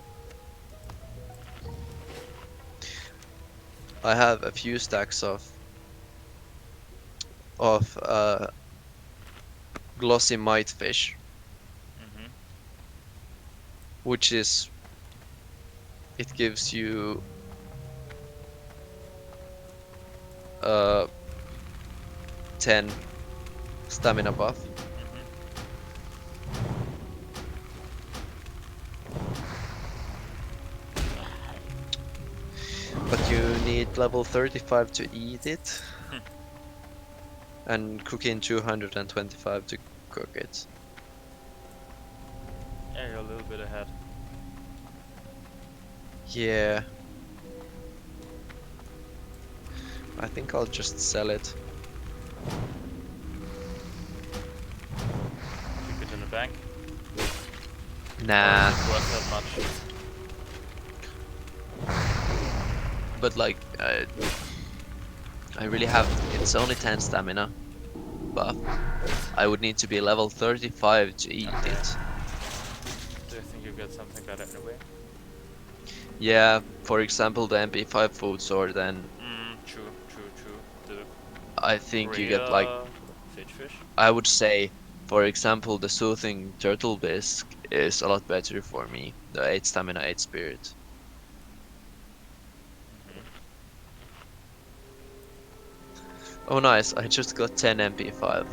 I have a few stacks of glossy mite fish, Mm-hmm. which is it gives you uh 10 stamina buff. But you need level 35 to eat it, and cooking 225 to cook it. Yeah, you're a little bit ahead. Yeah. I think I'll just sell it. Keep it in the bank. Nah, Or is it worth that much? but like, I really have. It's only 10 stamina buff. I would need to be level 35 to eat Okay. it. Do you think you get something better anyway? Yeah, for example, the MP5 food sword, then True. The I think you get like, Korea sage fish. I would say, for example, the soothing turtle bisque is a lot better for me. The 8 stamina, 8 spirit. Oh nice, I just got 10 MP5.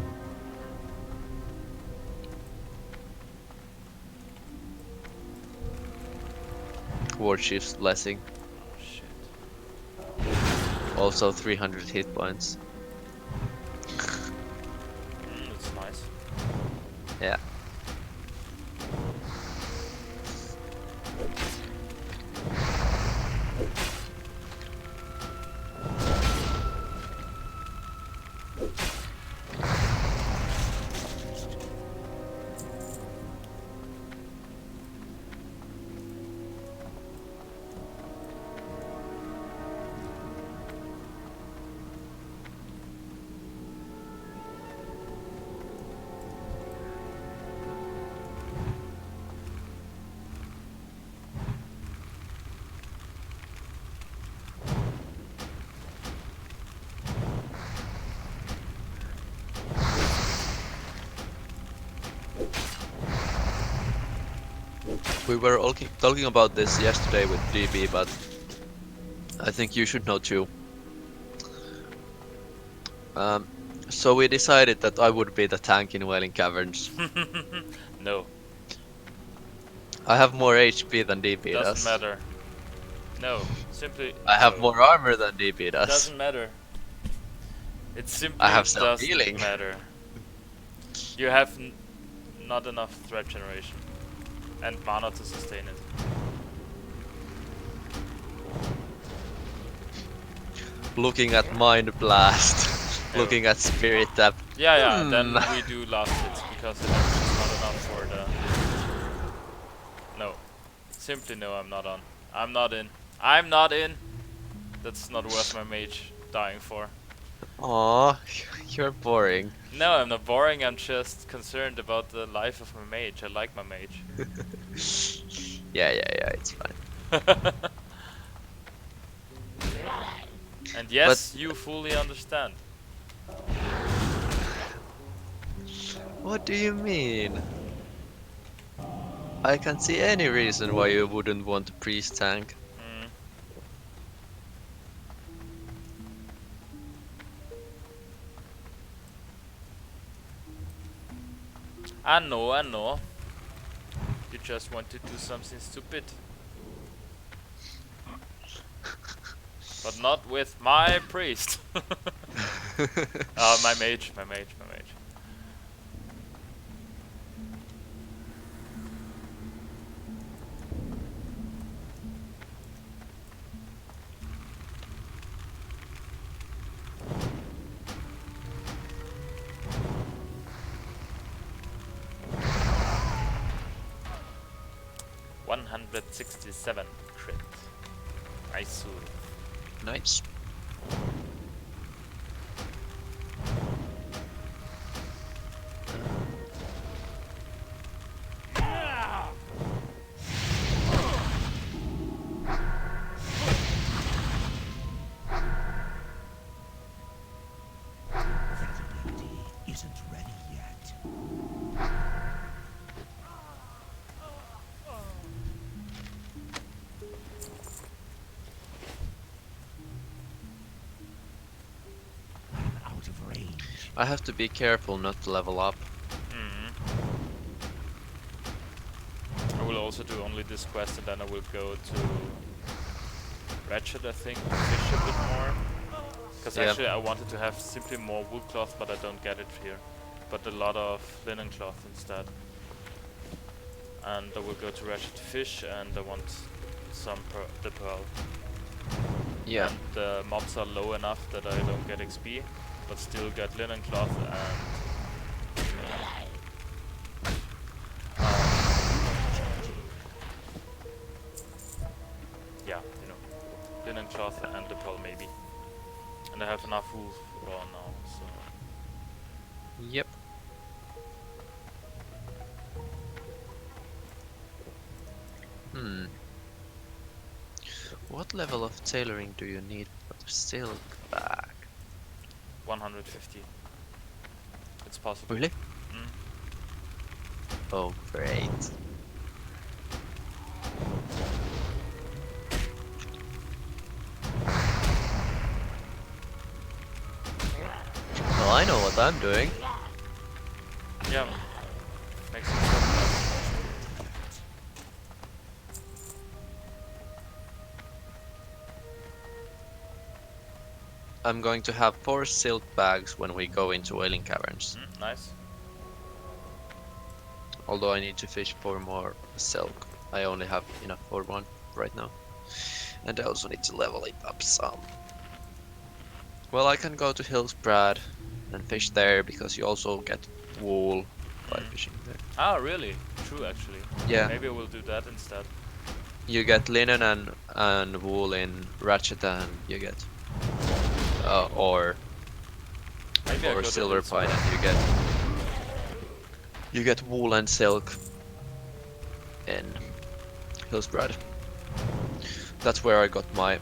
Warchief's blessing. Oh shit. Also 300 hit points. That's nice. Yeah. We were all talking about this yesterday with DB, but I think you should know too. So we decided that I would be the tank in Wailing Caverns. No, I have more HP than DB doesn't does. matter. No, simply I have no. more armor than DB does. Doesn't matter. It simply I have doesn't self-healing. matter. You have not enough threat generation and mana to sustain it. Looking at Mind Blast, No. looking at Spirit Tap. Yeah, then we do last hits because it's not enough for the... No. Simply no, I'm not on. I'm not in. I'm not in! That's not worth my mage dying for. Aw, you're boring. No, I'm not boring, I'm just concerned about the life of my mage. I like my mage. Yeah, it's fine. And yes, you fully understand. What do you mean? I can't see any reason why you wouldn't want a priest tank. I know. You just want to do something stupid. But not with my priest. My mage. 167 crit. Nice. Nice. I have to be careful not to level up. Mm. I will also do only this quest and then I will go to Ratchet, I think, to fish a bit more. Because Yeah. actually I wanted to have simply more wool cloth, but I don't get it here. But a lot of linen cloth instead. And I will go to Ratchet to fish and I want some the pearl. Yeah. And the mobs are low enough that I don't get XP, but still get linen cloth and yeah, you know, linen cloth and the pearl maybe. And I have enough wool raw now, so Yep. Hmm. What level of tailoring do you need for the silk bag? 150. It's possible. Really? Mm. Oh, great. Well, I know what I'm doing. Yeah, makes sense. I'm going to have 4 silk bags when we go into Wailing Caverns. Nice. Although I need to fish for more silk. I only have enough for 1 right now. And I also need to level it up some. Well, I can go to Hillsbrad and fish there because you also get wool by fishing there. Ah, really? True, actually. Yeah, Maybe I will do that instead. you get linen and wool in Ratchet, and you get Maybe I or go to silver Hillsbrad. pine, and you get wool and silk in Hillsbrad. That's where I got my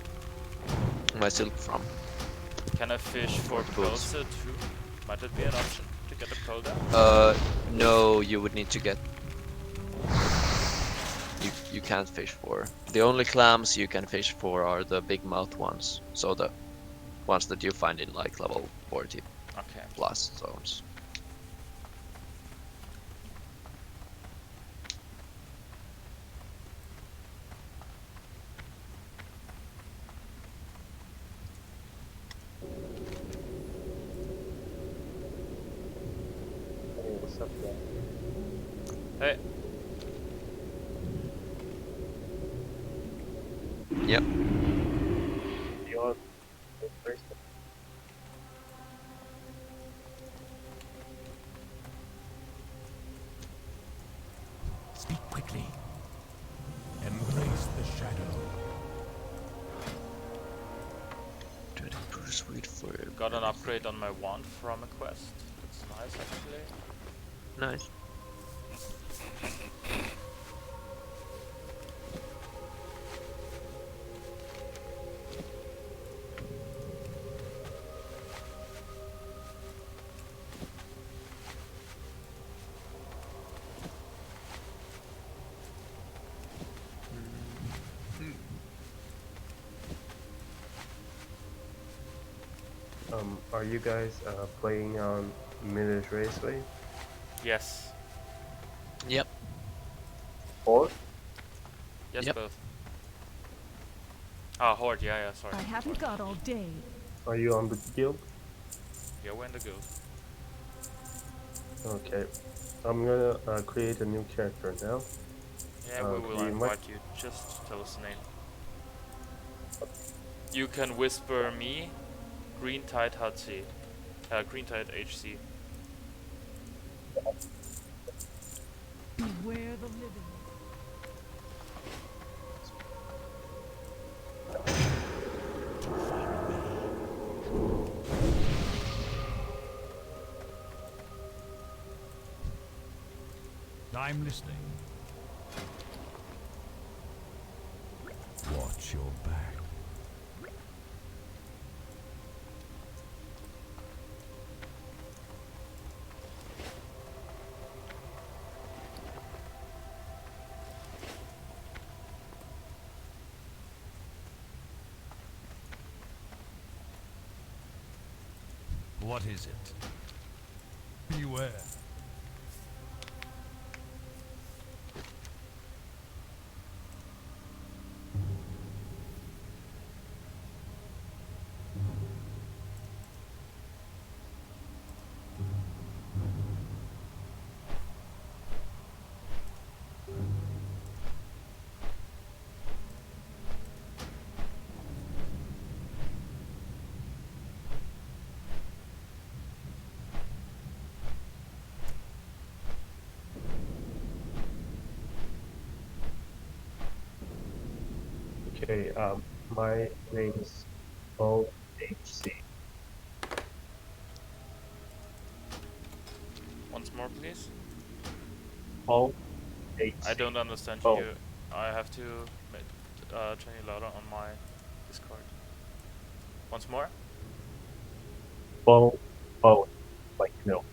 silk from. Can I fish for the boots. pearls too? Might it be an option to get a pearl there? No, you would need to get. You can't fish for. The only clams you can fish for are the big mouth ones. So the ones that you find in like level 40 Okay. plus zones. Hey, what's up, guys? Hey. Yep. You're the first. Speak quickly. Embrace the shadow. Try to persuade for Got an upgrade on my wand from a quest. That's nice, actually. Nice. Are you guys playing on Minute Raceway? Yes. Yep. Or Yes, Yep. both. Ah, Horde, yeah, sorry. I haven't got all day. are you on the guild? Yeah, we're in the guild. Okay. I'm gonna create a new character now. Yeah, we will you might- invite you. Just tell us the name. You can whisper me, Green Tide HC. Green Tide HC. Beware the living. Too far away. I'm listening. Watch your back. What is it? Beware. Okay, my name is OHC. Once more, please. OHC. I don't understand Oh. you. I have to turn you louder on my Discord. Once more. Bubble, like milk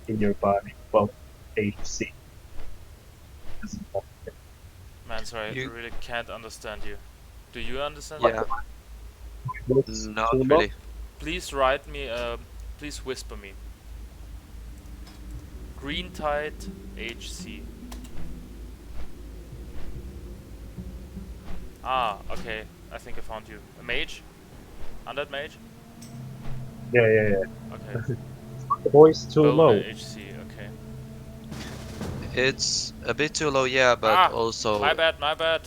in your body. Bubble, HC. Man, sorry, I You- really can't understand you. Do you understand Yeah, me? not really. Please write me, please whisper me. Green Tide HC. Ah, okay. I think I found you. A mage? Undead Mage? Yeah. Okay. The voice too Bone low. HC, okay. It's a bit too low, yeah, but My also bad, my bad.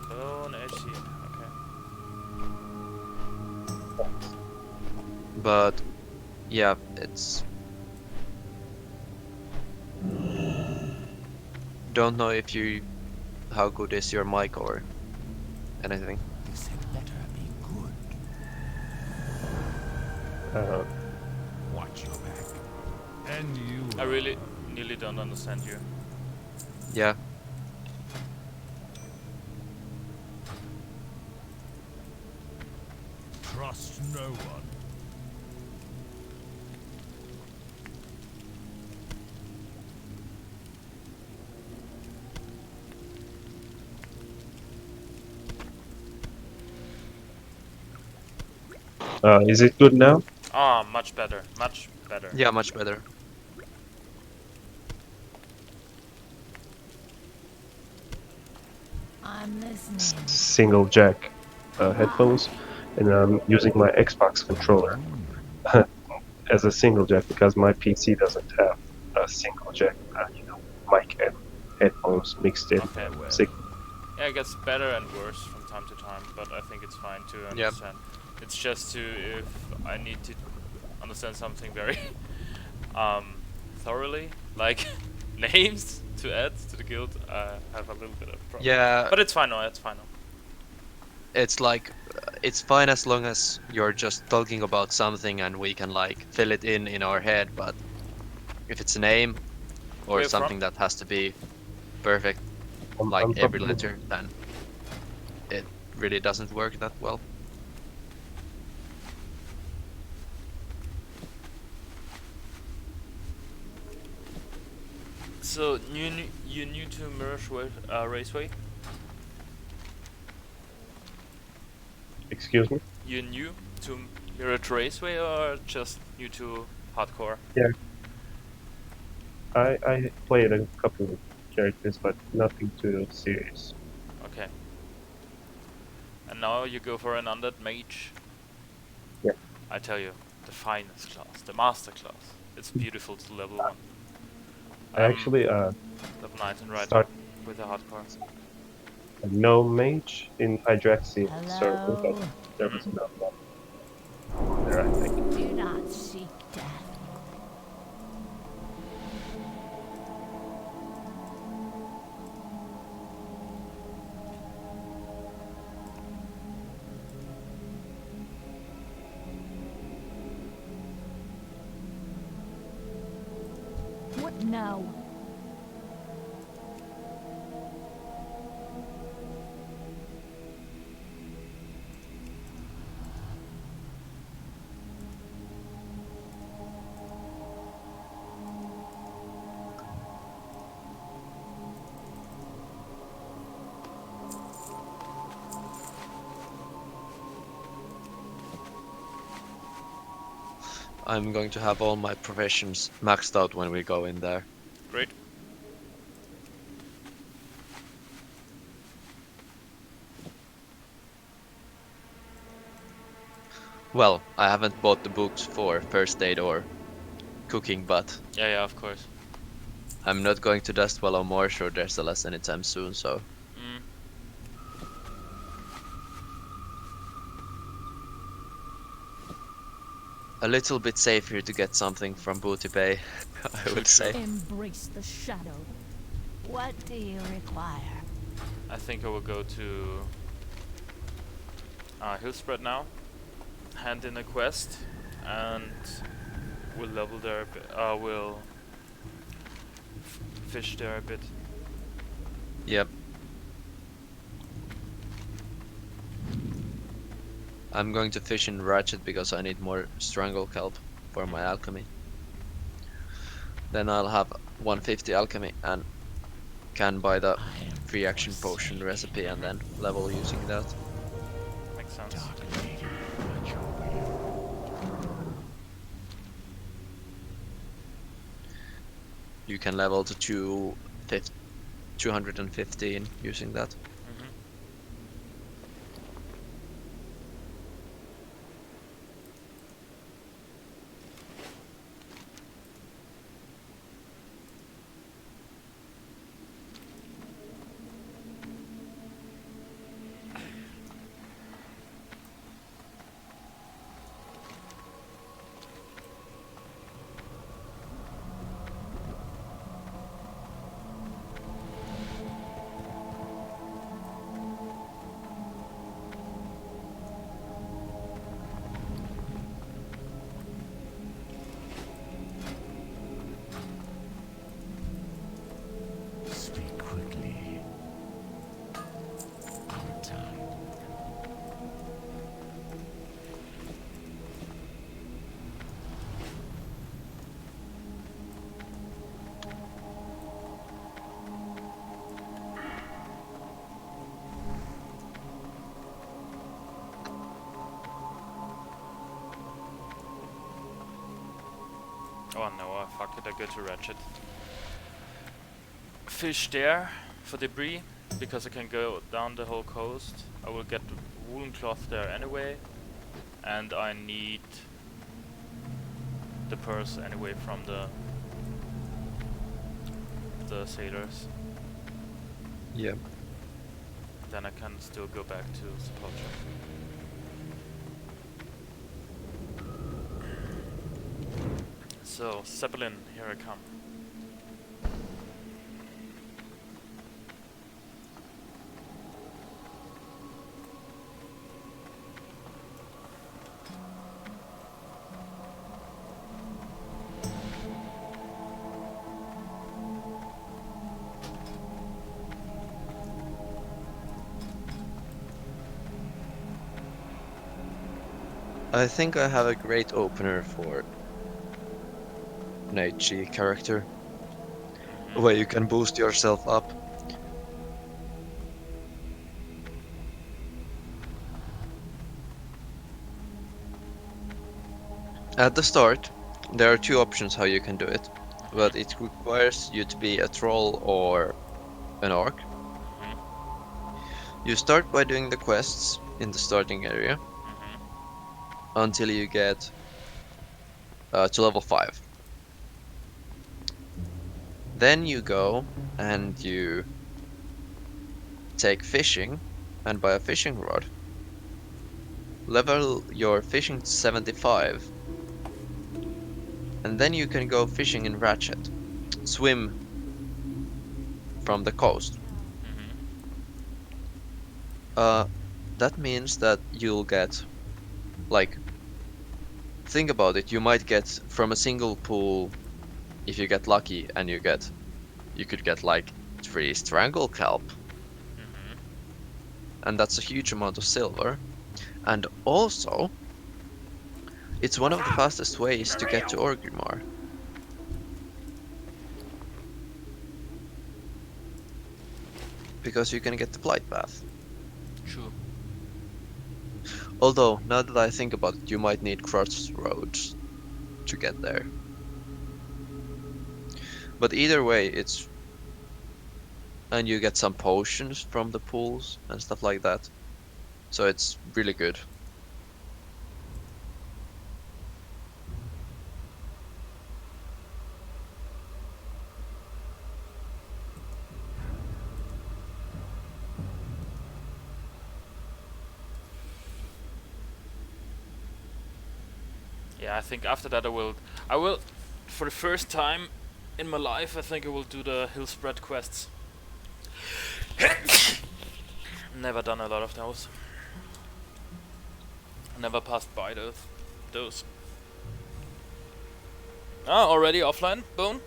Bone HC, okay. but yeah, it's don't know if you how good is your mic or anything. This had better be good. Watch your back. And you. I really nearly don't understand you. Yeah, Trust no one. Is it good now? Ah, much better, much better. yeah, much better. I'm listening. Single jack headphones, and I'm using my Xbox controller as a single jack because my PC doesn't have a single jack, mic and headphones mixed in. Okay. Yeah, it gets better and worse from time to time, but I think it's fine to understand. It's just to, if I need to understand something very thoroughly, like names to add to the guild, I have a little bit of problem. Yeah, But it's fine now, it's fine now. it's like it's fine as long as you're just talking about something and we can like fill it in our head, but if it's a name or Where something from? that has to be perfect like I'm every from- letter, then it really doesn't work that well. So, you new to Mirage Raceway? Excuse me? You new to Mirage Raceway or just new to hardcore? Yeah. I played a couple of characters, but nothing too serious. Okay. And now you go for an Undead Mage? Yeah. I tell you, the finest class, the master class. It's beautiful to level 1. I actually level 19 right start with the hardcore. a no mage in Hydraxi circle, but Hello. there was no one there, I think. Do not seek death. What now? I'm going to have all my professions maxed out when we go in there. Great. Well, I haven't bought the books for first aid or cooking, but Yeah, of course. I'm not going to Dustwell or Marsh or Dersalas anytime soon, so Mm. a little bit safer to get something from Booty Bay, I True, would true. say. Embrace the shadow. What do you require? I think I will go to Hillspread now, hand in a quest, and we'll level there a bit. We'll fish there a bit. Yep. I'm going to fish in Ratchet because I need more Strangle Kelp for my alchemy. Then I'll have 150 alchemy and can buy the free action potion recipe and then level using that. Makes sense. You can level to 215 using that. Mhm. Speak quickly. Our time. Oh no, fuck it, I go to Ratchet. Fish there for debris, because I can go down the whole coast. I will get the woolen cloth there anyway, and I need the purse anyway from the sailors. Yep. Then I can still go back to support shop. So, Zeppelin, here I come. I think I have a great opener for an HG character, where you can boost yourself up. At the start, there are two options how you can do it, but it requires you to be a troll or an orc. Mhm. You start by doing the quests in the starting area Mhm. until you get to level 5. Then you go and you take fishing and buy a fishing rod. Level your fishing to 75. And then you can go fishing in Ratchet. Swim from the coast. Mhm. That means that you'll get, like, think about it, you might get from a single pool, if you get lucky and you could get like 3 Strangle Kelp, Mhm. and that's a huge amount of silver. And also, it's one of the fastest ways to get to Orgrimmar. Because you can get the Blight Path. True. Although, now that I think about it, you might need Crossroads. to get there. But either way, it's and you get some potions from the pools and stuff like that. So it's really good. Yeah, I think after that I will, for the first time in my life, I think I will do the hill spread quests. Never done a lot of those. Never passed by those. Ah, already offline, Bone?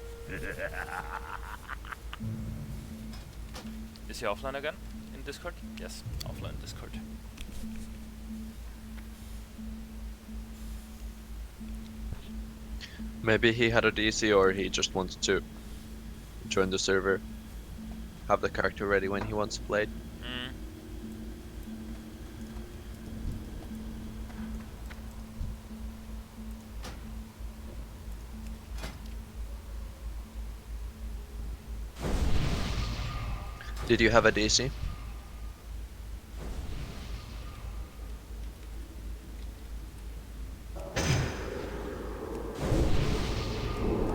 Is he offline again in Discord? Yes, offline Discord. Maybe he had a DC or he just wanted to join the server. Have the character ready when he wants to play it. Mm. Did you have a DC?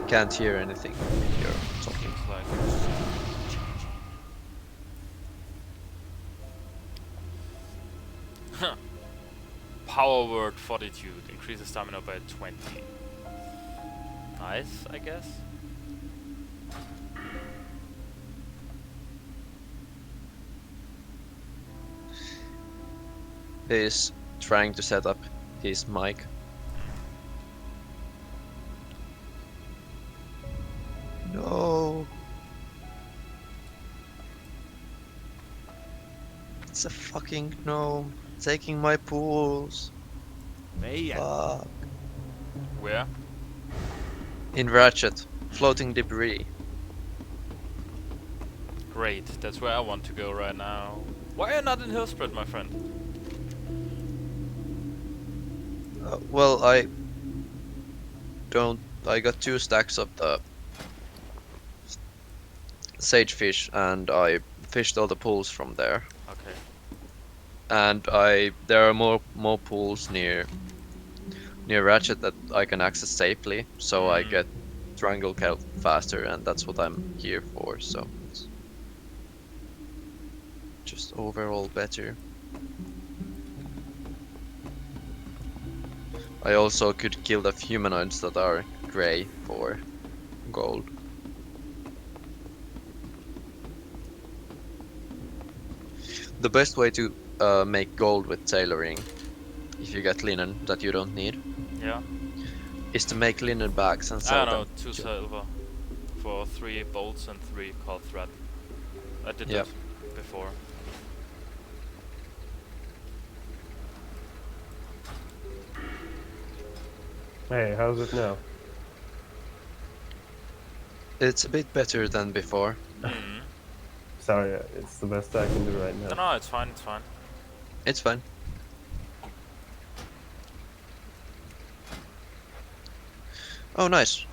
Can't hear anything if you're talking. It's like power word fortitude increases stamina by 20. Nice, I guess. He's trying to set up his mic. No. It's a fucking gnome taking my pools. Fuck. Where? In Ratchet, floating debris. Great, that's where I want to go right now. Why are you not in hill spread, my friend? Well, I got 2 stacks of the sagefish and I fished all the pools from there. Okay. And there are more pools near Ratchet that I can access safely, so I get triangle kelp faster, and that's what I'm here for. So it's just overall better. I also could kill the humanoids that are grey for gold. The best way to make gold with tailoring, if you get linen that you don't need, Yeah. is to make linen bags and sell I don't know, them. 2 silver for 3 bolts and 3 called thread. I did Yep. that before. Hey, how's it now? It's a bit better than before. Mm. Sorry, it's the best I can do right now. No, it's fine, it's fine. It's fine. Oh, nice.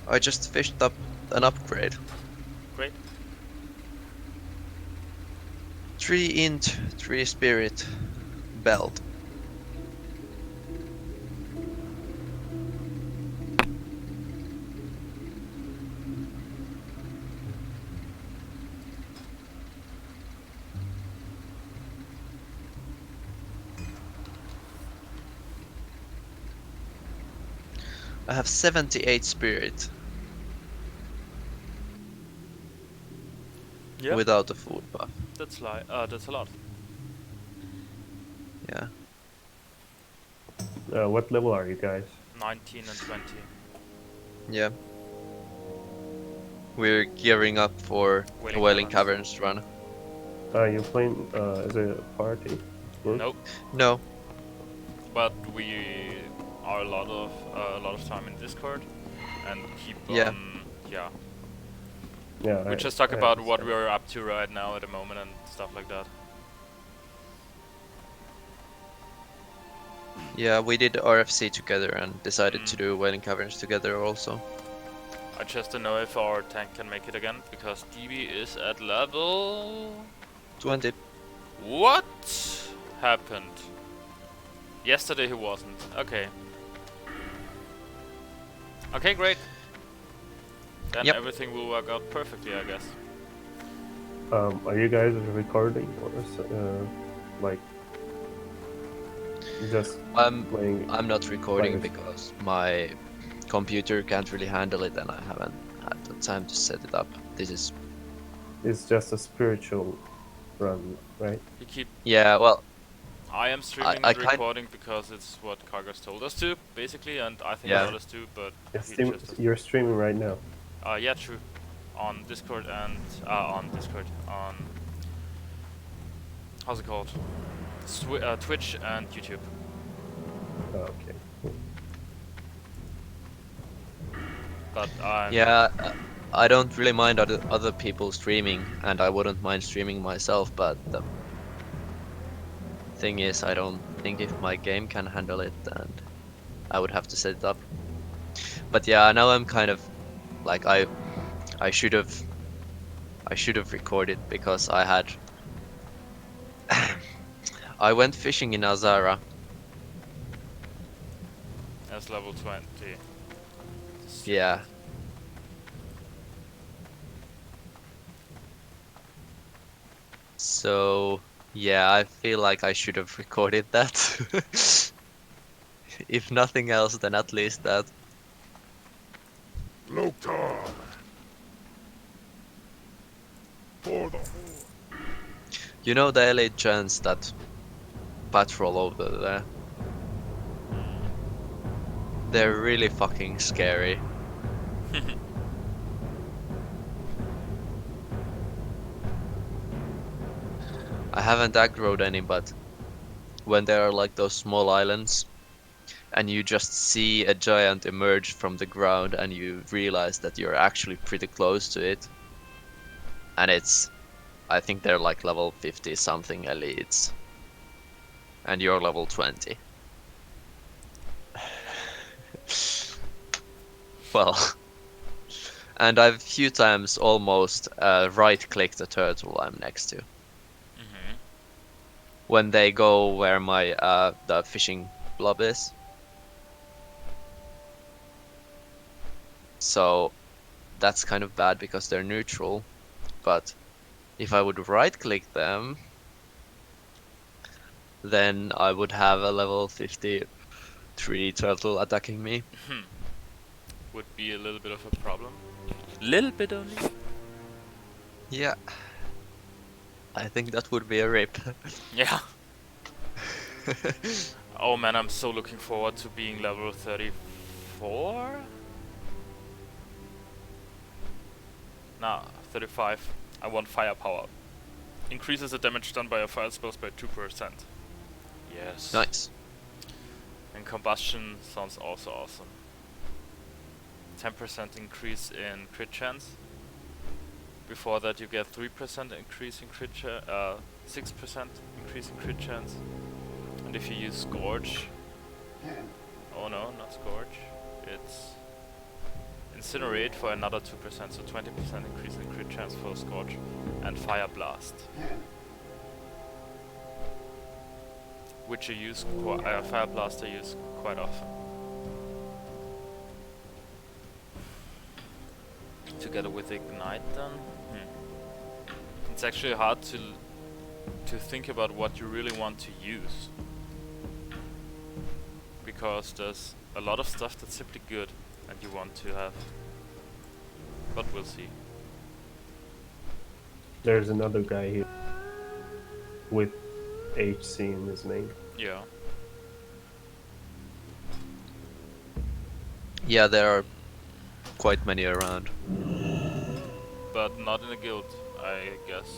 I just fished up an upgrade. Great. 3 int, 3 spirit belt. I have 78 spirit Yeah. without the food buff. That's that's a lot. Yeah. What level are you guys? 19 and 20. Yeah. We're gearing up for Wailing a Wailing Caverns. Caverns run. Are you playing as a party? Group? Nope. No. But we are a lot of time in Discord and keep Yeah. yeah. Yeah. We just talk about what we're up to right now at the moment and stuff like that. Yeah, we did RFC together and decided to Mm. do Wailing Caverns together also. I just don't know if our tank can make it again, because DB is at level... 20. What happened? Yesterday he wasn't. Okay. Okay, great. Then Yep. everything will work out perfectly, I guess. Are you guys recording or like just playing? I'm not recording Players? because my computer can't really handle it and I haven't had the time to set it up. This is... It's just a spiritual run, right? He keep... Yeah, well, I am streaming I and kind... recording because it's what Kargas told us to, basically, and I think Yeah. others do, but It's he stream- just doesn't. you're streaming right now. Yeah, true. On Discord and on Discord, on how's it called? Twitch and YouTube. Oh, okay. Cool. But I'm Yeah, I don't really mind other people streaming, and I wouldn't mind streaming myself, but the thing is, I don't think if my game can handle it, then I would have to set it up. But yeah, now I'm kind of like I should have recorded because I had I went fishing in Azara. as level 20. Yeah. So yeah, I feel like I should have recorded that. If nothing else, then at least that. Loktar! For the You know the elite chants that patrol over there? They're really fucking scary. I haven't aggroed any, but when there are like those small islands and you just see a giant emerge from the ground and you realize that you're actually pretty close to it, and I think they're like level 50 something elites and you're level 20. Well, and I've few times almost right-clicked the turtle I'm next to Mm-hmm. when they go where my the fishing blob is. So that's kind of bad because they're neutral, but if I would right-click them, then I would have a level 53 turtle attacking me. Would be a little bit of a problem. Little bit only. Yeah. I think that would be a rip. Yeah. Oh man, I'm so looking forward to being level 34? Nah, 35. I want firepower. Increases the damage done by a fire spell by 2%. Yes. Nice. And combustion sounds also awesome. 10% increase in crit chance. Before that you get 3% increase in crit chance, 6% increase in crit chance. And if you use Scourge... Oh no, not Scourge. It's... Incinerate for another 2%, so 20% increase in crit chance for Scourge. And Fire Blast. Which you use, Fire Blast I use quite often. Together with Ignite then? It's actually hard to think about what you really want to use. Because there's a lot of stuff that's simply good and you want to have. But we'll see. There's another guy here with HC in his name. Yeah. Yeah, there are quite many around. But not in a guild, I guess.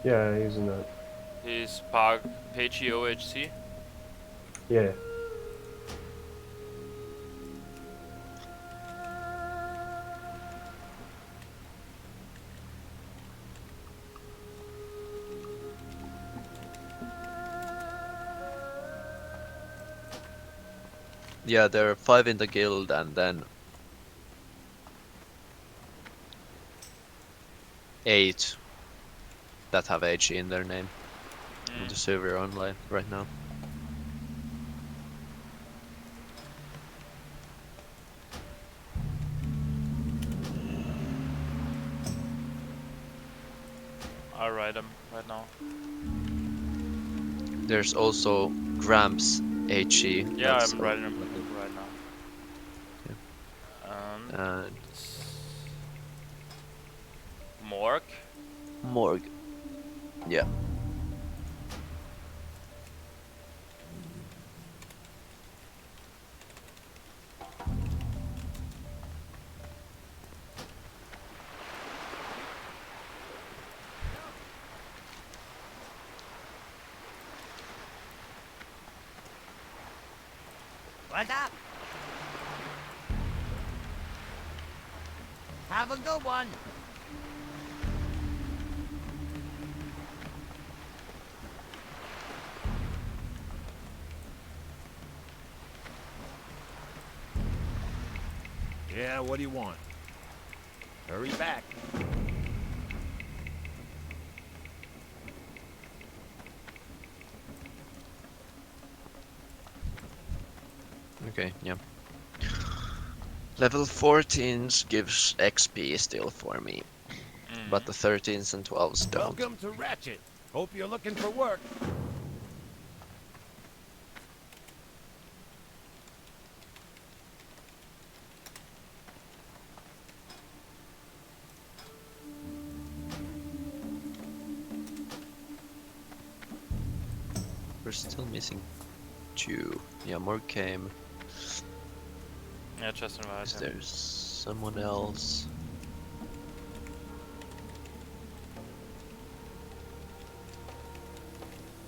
Yeah, he's not. He's Pagey OHC. Yeah. Yeah, there are 5 in the guild and then 8 that have HE in their name on the server online right now. I'll write them right now. There's also Gramps HE. Yeah, that's I'm a- writing them right now. And Morg. Morg. Yeah. What's up? Have a good one. Yeah, what do you want? Hurry back. Okay, yeah. Level 14s gives XP still for me, but the 13s and 12s don't. Welcome to Ratchet. Hope you're looking for work. We're still missing 2. Yeah, more came. Yeah, just invite Is him. there someone else?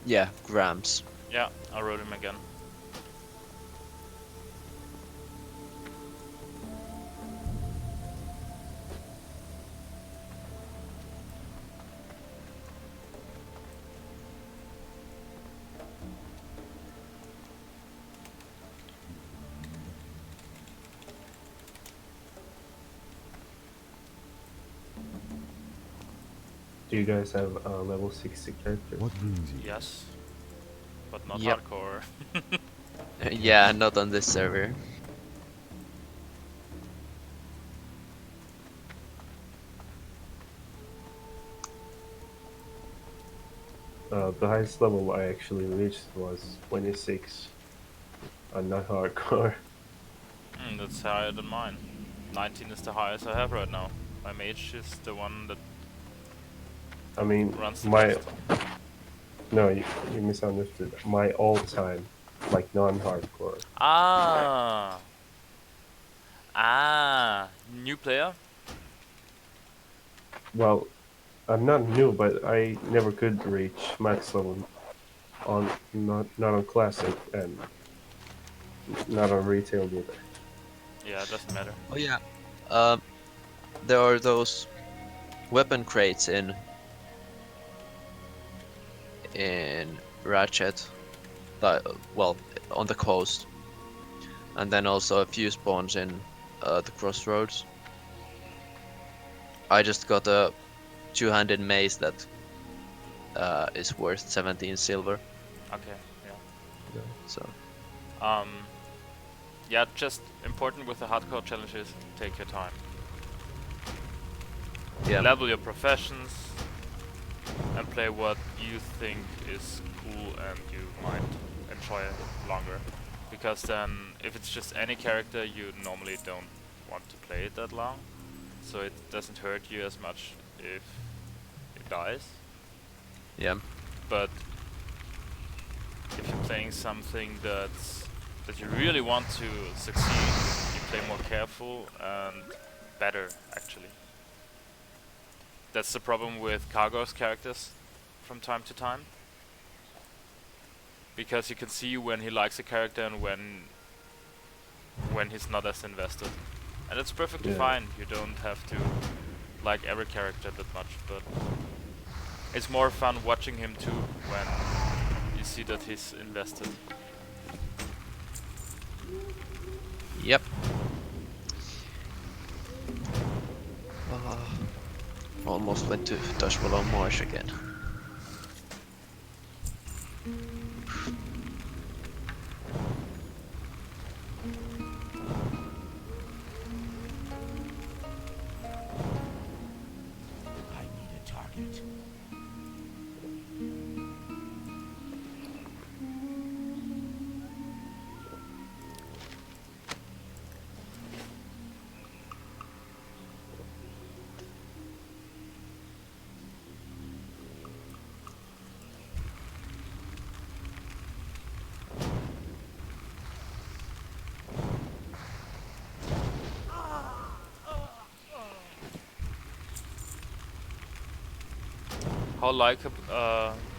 Yeah, Gramps. Yeah, I wrote him again. Do you guys have level 60 characters? What brings you? Yes, but not Yep. hardcore. Yeah, not on this server. The highest level I actually reached was 26. Not hardcore. That's higher than mine. 19 is the highest I have right now. My mage is the one that I mean, runs the my... best. No, you misunderstood. My all-time, like non-hardcore. Ah! Ah! New player? Well, I'm not new, but I never could reach max level on not on classic and not on retail either. Yeah, it doesn't matter. Oh yeah. Um, there are those weapon crates in Ratchet, well, on the coast, and then also a few spawns in the crossroads. I just got a 2-handed mace that is worth 17 silver. Okay, yeah. So Yeah, just important with the hardcore challenges, take your time. yeah, Level your professions and play what you think is cool and you might enjoy longer. Because then, if it's just any character, you normally don't want to play it that long. So it doesn't hurt you as much if it dies. yeah, But if you're playing something that you really want to succeed, you play more careful and better, actually. That's the problem with Kargos characters from time to time. Because you can see when he likes a character and when he's not as invested. And it's perfectly Yeah. fine, you don't have to like every character that much, but it's more fun watching him too when you see that he's invested. Almost went to Toshwala Marsh again. I need a target.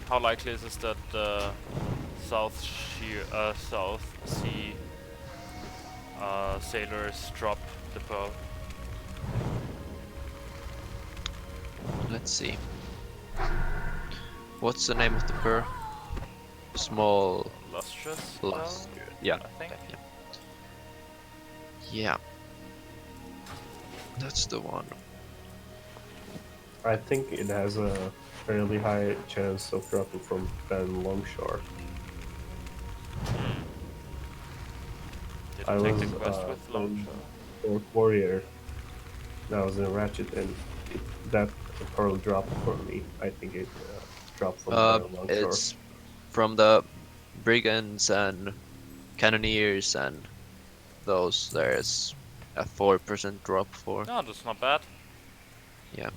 How likely is it that the South Sea sailors drop the pearl? Let's see. What's the name of the pearl? Small. Lustrous Lust. pearl, Yeah. I think. Yeah. That's the one. I think it has a fairly high chance of dropping from Ben Longshore. Did I you take was the quest with playing Longshore? Orc Warrior. That was in Ratchet, and that pearl dropped for me. I think it dropped from Ben Longshore. It's from the brigands and cannoneers and those. There's a 4% drop for. No, that's not bad. Yeah.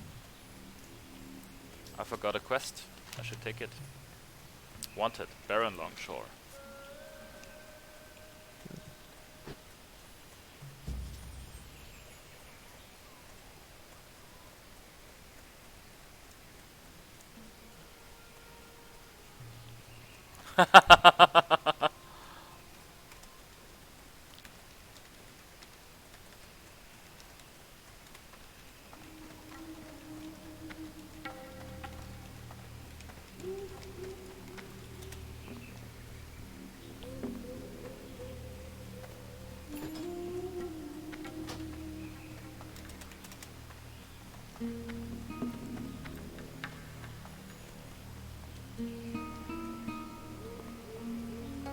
I forgot a quest. I should take it. Wanted, Baron Longshore.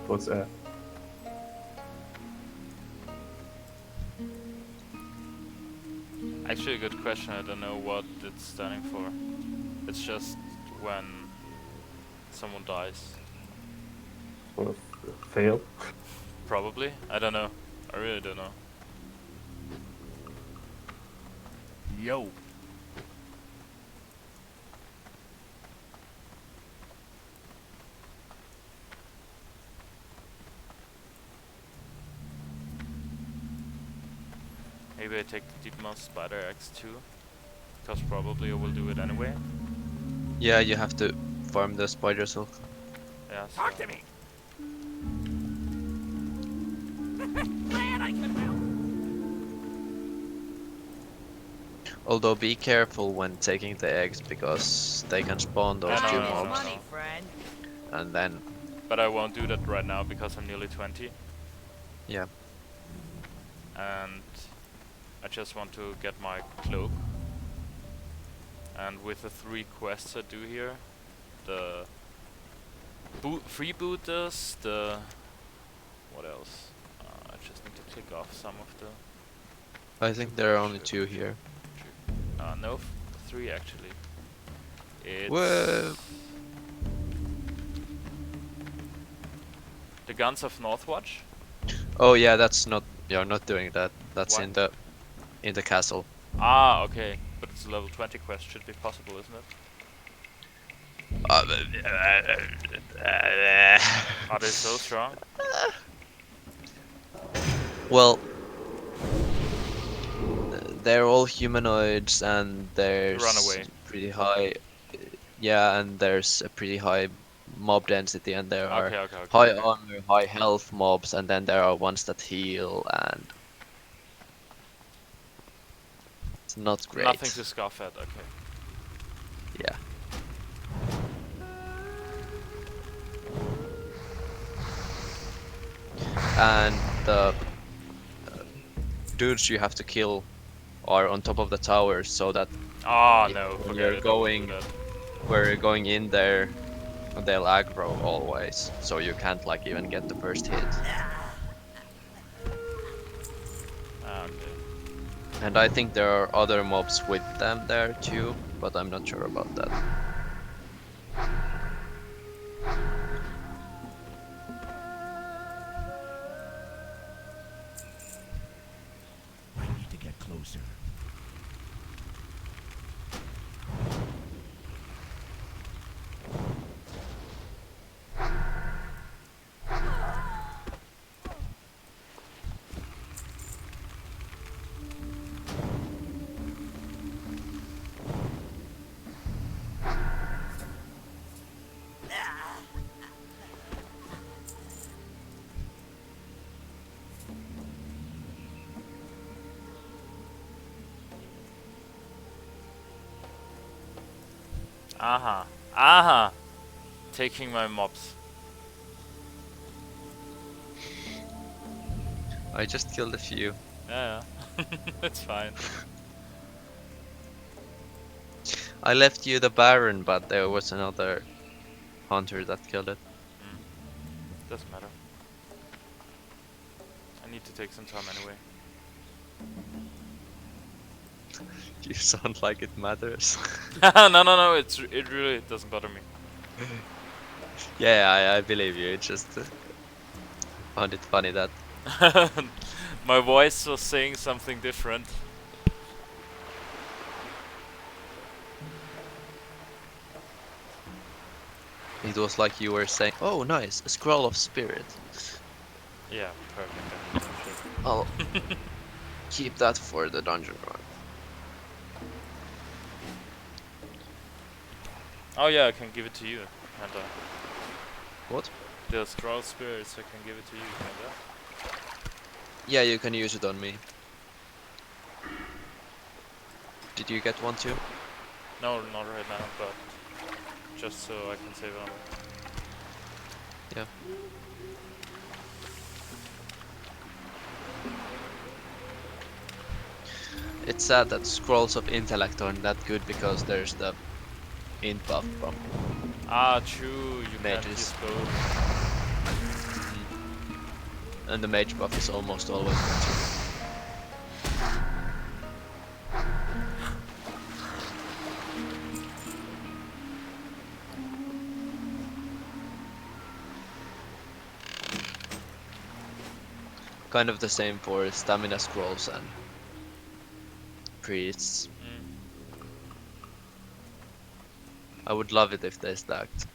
What's that? Actually, a good question. I don't know what it's standing for. It's just when someone dies. Well, fail? Probably. I don't know. I really don't know. Yo. Maybe I take the Deepmouse Spider Axe too. Because probably I will do it anyway. Yeah, you have to farm the spider silk. Yeah, so Talk to me. Glad I could help. Although be careful when taking the eggs because they can spawn those I two know, I know, mobs, I know. Money, friend. and then But I won't do that right now because I'm nearly 20. yeah. And I just want to get my cloak. And with the 3 quests I do here, the freebooters, the what else? I just need to click off some of the. I think there are only 2 here. No, 3 actually. It's Whoa. the Guns of Northwatch. Oh yeah, that's not. You're not doing that. That's Why? in the castle. Ah, okay, but it's a level 20 quest. Should be possible, isn't it? Are they so strong? Well, they're all humanoids, and there's run away. pretty high. Yeah, and there's a pretty high mob density, and there are Okay, okay, okay. high okay. armor, high health mobs, and then there are ones that heal, and it's not great. Nothing to scoff at. Okay. Yeah. And the dudes you have to kill are on top of the towers, so that Oh If- no, when forget you're it. I won't do going, that. where you're going in there, they'll aggro always, so you can't like even get the first hit. Ah, okay. And I think there are other mobs with them there too, but I'm not sure about that. I need to get closer. Aha. Aha! Taking my mobs. I just killed a few. Yeah, yeah. It's fine. I left you the Baron, but there was another hunter that killed it. Doesn't matter. I need to take some time anyway. You sound like it matters. No, no, no. It really doesn't bother me. Yeah, I believe you. It's just found it funny that My voice was saying something different. it was like you were saying, "Oh, nice, a scroll of spirit. Yeah, perfect. Sure. I'll keep that for the dungeon run." Oh yeah, I can give it to you. And What? the scroll spirits, I can give it to you. Kinda. Yeah, you can use it on me. Did you get one too? No, not right now, but just so I can save ammo. Yeah. It's sad that scrolls of intellect aren't that good because there's the int buff from Ah, true. You can't mages. use both. And the mage buff is almost always better. Kind of the same for stamina scrolls and priests. I would love it if they stacked.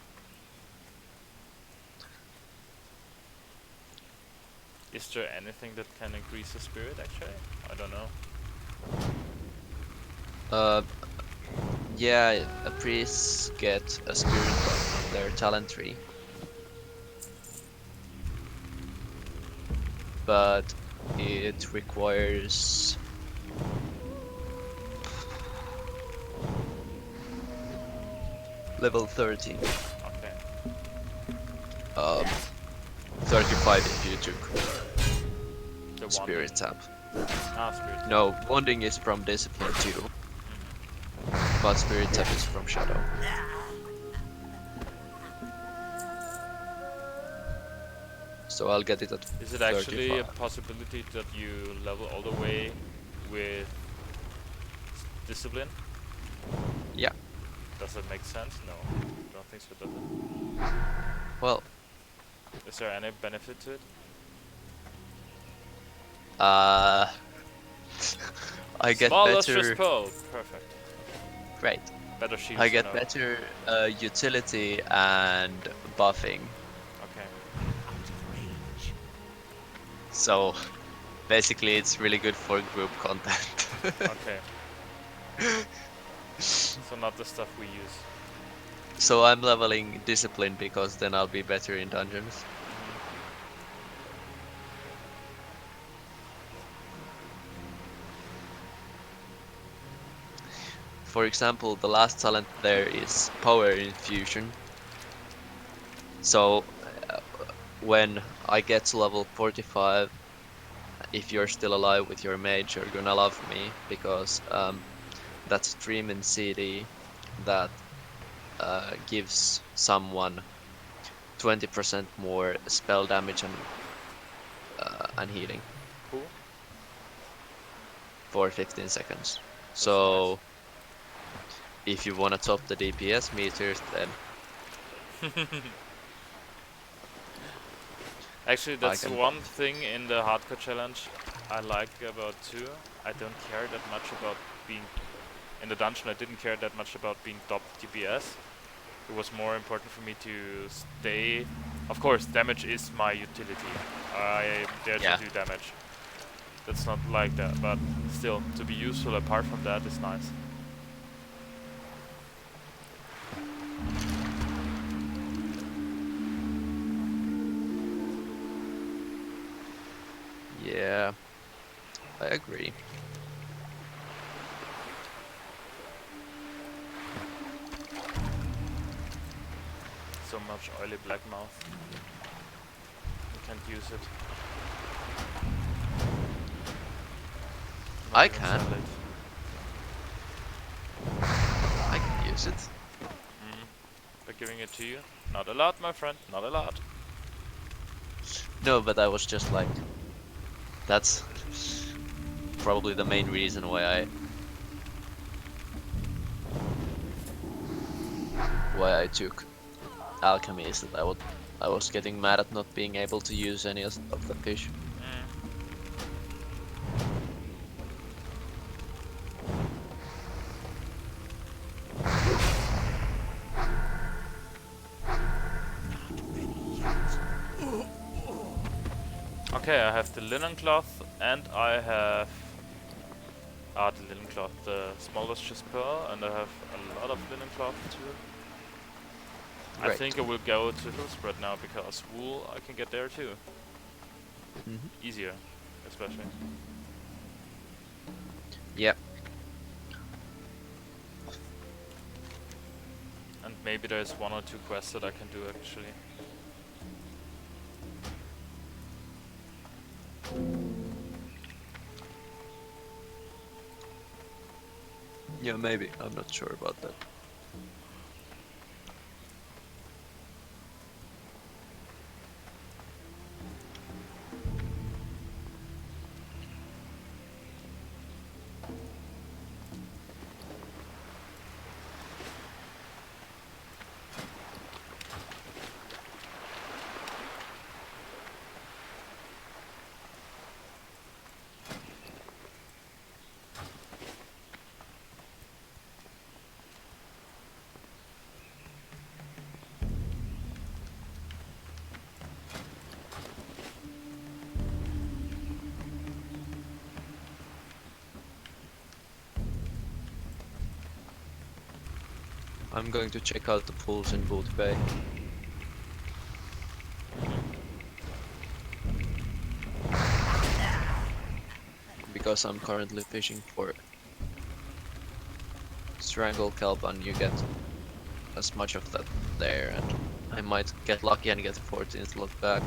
Is there anything that can increase the spirit? Actually, I don't know. Yeah, a priest get a spirit buff from their talent tree. But it requires level 30. Okay. 35 if you took The spirit tap. Spirit. No, bonding is from discipline too. But spirit tap is from shadow. So I'll get it at Is it actually a 35. possibility that you level all the way with discipline? Yeah. Does it make sense? No, don't think so. Does it? Well, Is there any benefit to it? I get Small better. lustrous pearl. Perfect. Great. Better shields. I to get know. better utility and buffing. Okay. Out of range. So basically, it's really good for group content. Okay. So not the stuff we use. So I'm leveling discipline because then I'll be better in dungeons. For example, the last talent there is power infusion. So when I get to level 45, if you're still alive with your mage, you're gonna love me because that stream in CD that gives someone 20% more spell damage and healing Cool. for 15 seconds. That's So if you want to top the DPS meters, then nice. Actually, I that's can. one thing in the hardcore challenge I like about 2. I don't care that much about being in the dungeon. I didn't care that much about being top DPS. It was more important for me to stay. Of course, damage is my utility. I am there Yeah. to do damage. That's not like that, but still, to be useful apart from that is nice. Yeah, I agree. So much oily black mouth. You can't use it. Not I even can. salad. I can use it. By giving it to you. Not allowed, my friend. Not allowed. No, but I was just like, that's probably the main reason why I took alchemy, is that I was getting mad at not being able to use any of the fish. Okay, I have the linen cloth and I have the linen cloth. The smallest just pearl, and I have a lot of linen cloth too. I Great. think I will go to Hillspread now because wool I can get there too. Easier, especially. Yep. And maybe there's 1 or 2 quests that I can do actually. Yeah, maybe. I'm not sure about that. I'm going to check out the pools in Boot Bay. Because I'm currently fishing for Strangle Kelp, and you get as much of that there, and I might get lucky and get a 14th lot back.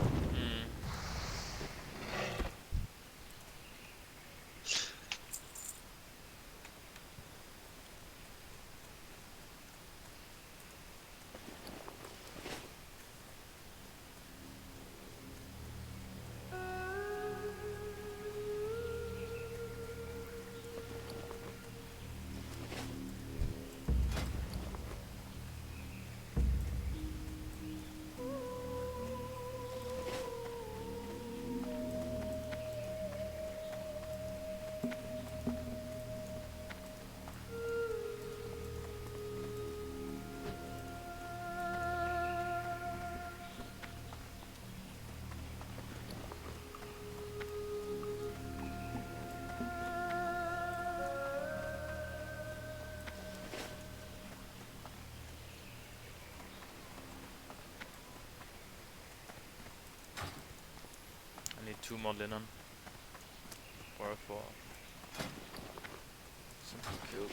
I need 2 more linen. Or 4. Something cool.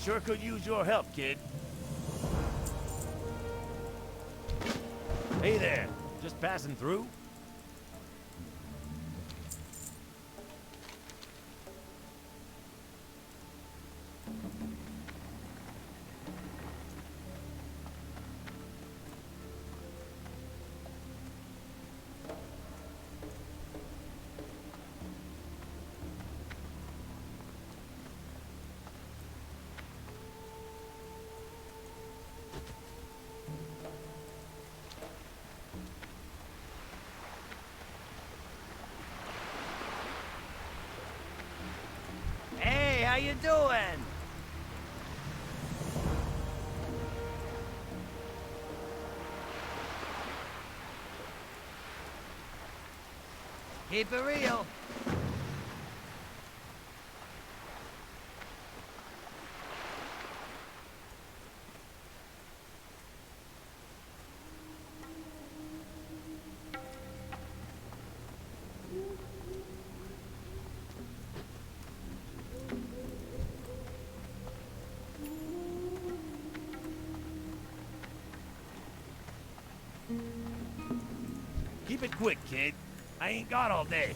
sure could use your help, kid. Hey there, just passing through? Hey, how you doing? Keep it real. Keep it quick, kid. I ain't got all day.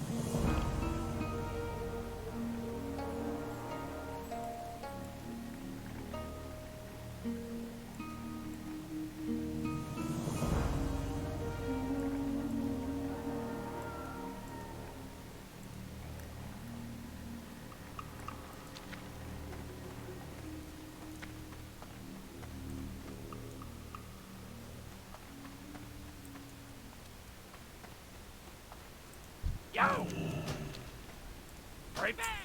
Yo! Hurry back!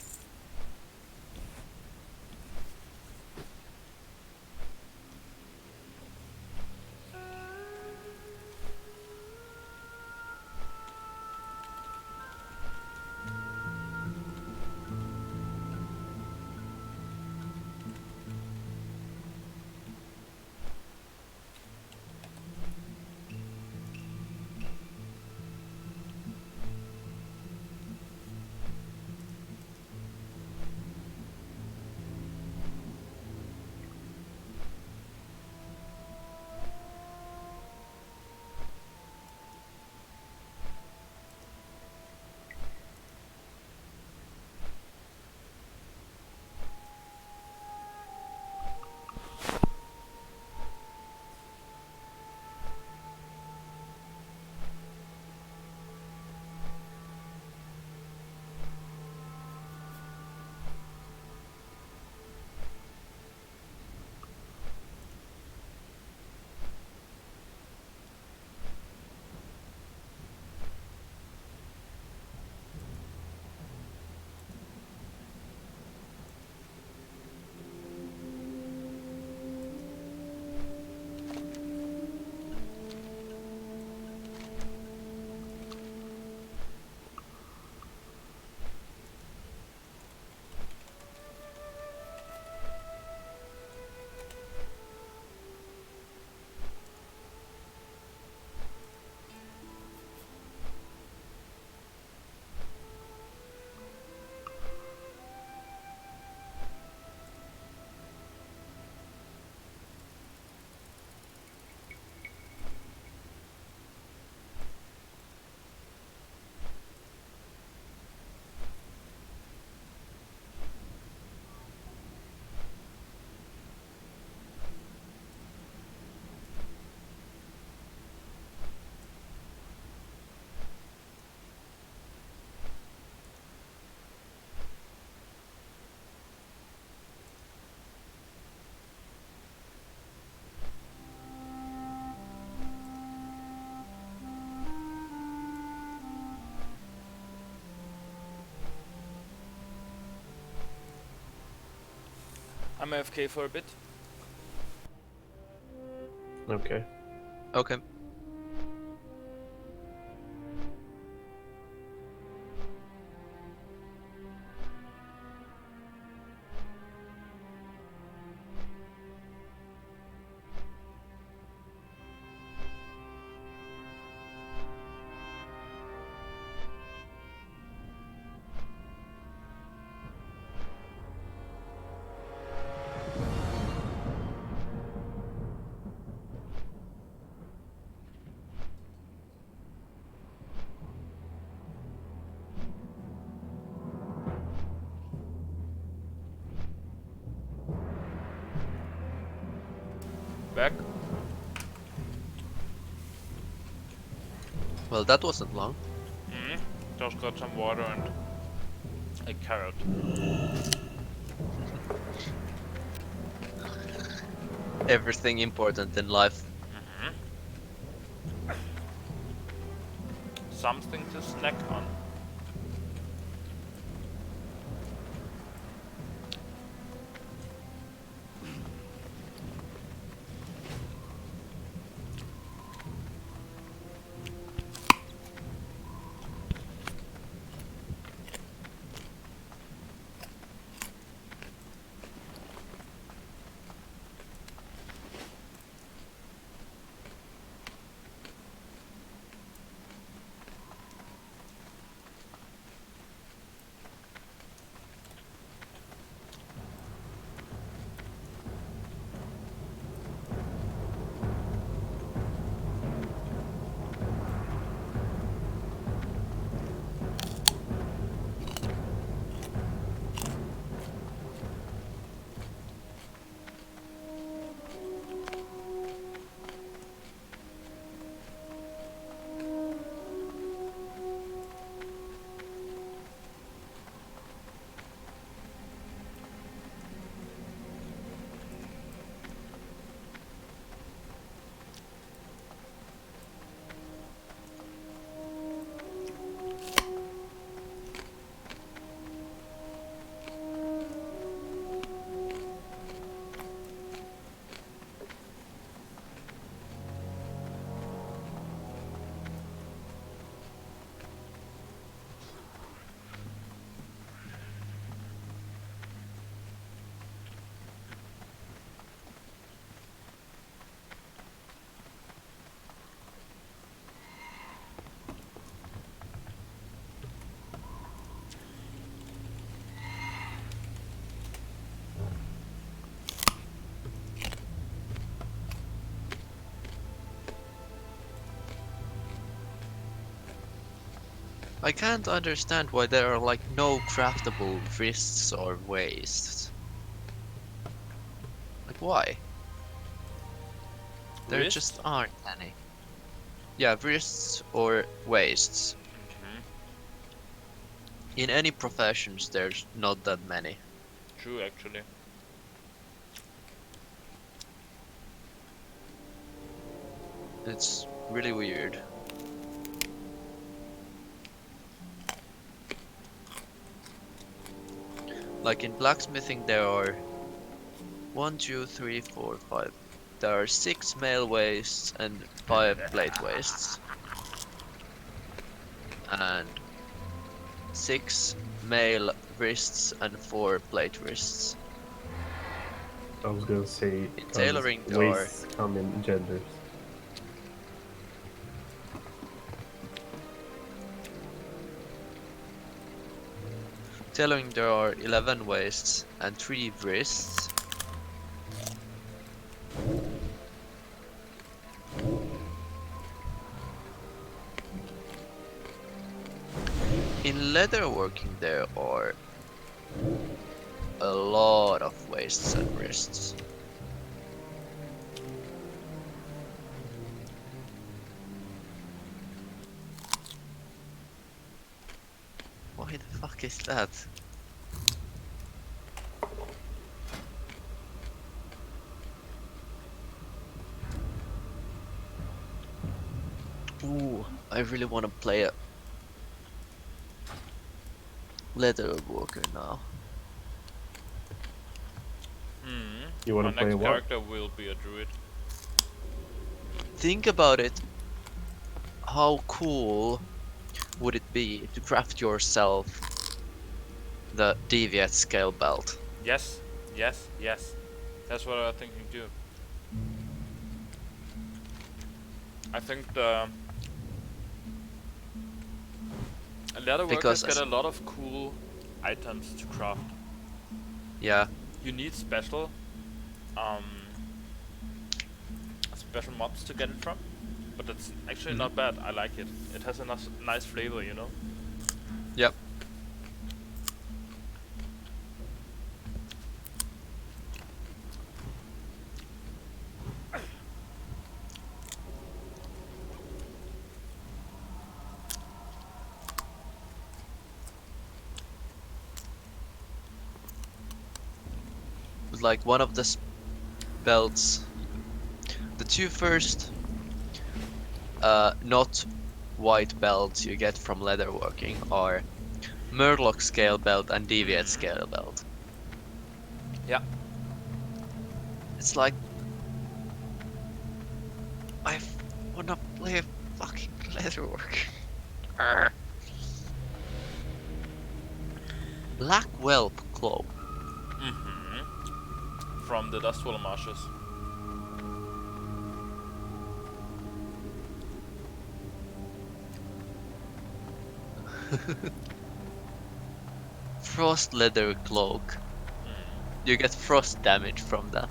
I'm AFK for a bit. Okay. Okay. back. Well, that wasn't long. Just got some water and a carrot. Everything important in life. Something to snack on. I can't understand why there are like no craftable wrists or waists. Like why? There Wrist? just aren't any. Yeah, wrists or waists. In any professions there's not that many. True, actually. It's really weird. Like in blacksmithing there are 1, 2, 3, 4, 5. There are 6 mail waists and 5 blade waists. And 6 mail wrists and 4 blade wrists. I was gonna say In tailoring there are waists come in genders. tailoring there are 11 waists and 3 wrists. In leatherworking there are a lot of waists and wrists. Why the fuck is that? Ooh, I really want to play a leatherworker now. You wanna My play next what? character will be a druid. Think about it. How cool would it be to craft yourself the Deviate scale belt? Yes, yes, yes. That's what I'm thinking too. I think the leather Because workers get a lot of cool items to craft. yeah, You need special special mobs to get it from, but it's actually not bad. I like it. It has a nice flavor, you know. yep. but like one of the belts, the two first not white belts you get from leatherworking are Murloc scale belt and Deviate scale belt. Yeah. It's like I wanna play fucking leatherwork. Arr. Black Whelp cloak. From the Dustwall marshes. Frost leather cloak. You get frost damage from that.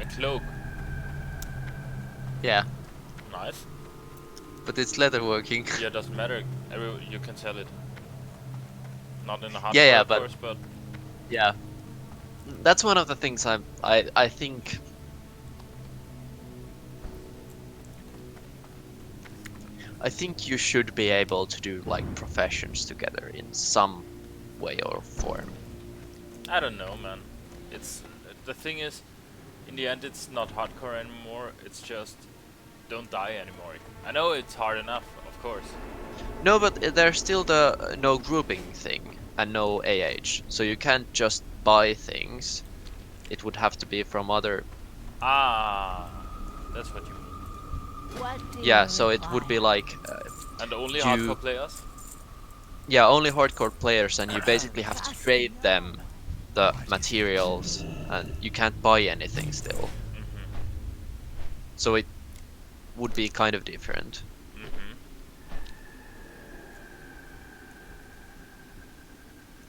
A cloak. Yeah, Nice. but it's leatherworking. Yeah, doesn't matter. You can sell it. Not in a hardcore, Yeah, of but course, but yeah, that's one of the things I think. I think you should be able to do like professions together in some way or form. I don't know, man. It's the thing is, in the end, it's not hardcore anymore. It's just don't die anymore. I know it's hard enough, of course. No, but there's still the no grouping thing and no AH, so you can't just buy things. It would have to be from other. Ah, that's what you mean. What do Yeah, you so it would be require? like And only You- hardcore players. yeah, only hardcore players, and you basically have to trade them the materials, and you can't buy anything still. So it would be kind of different.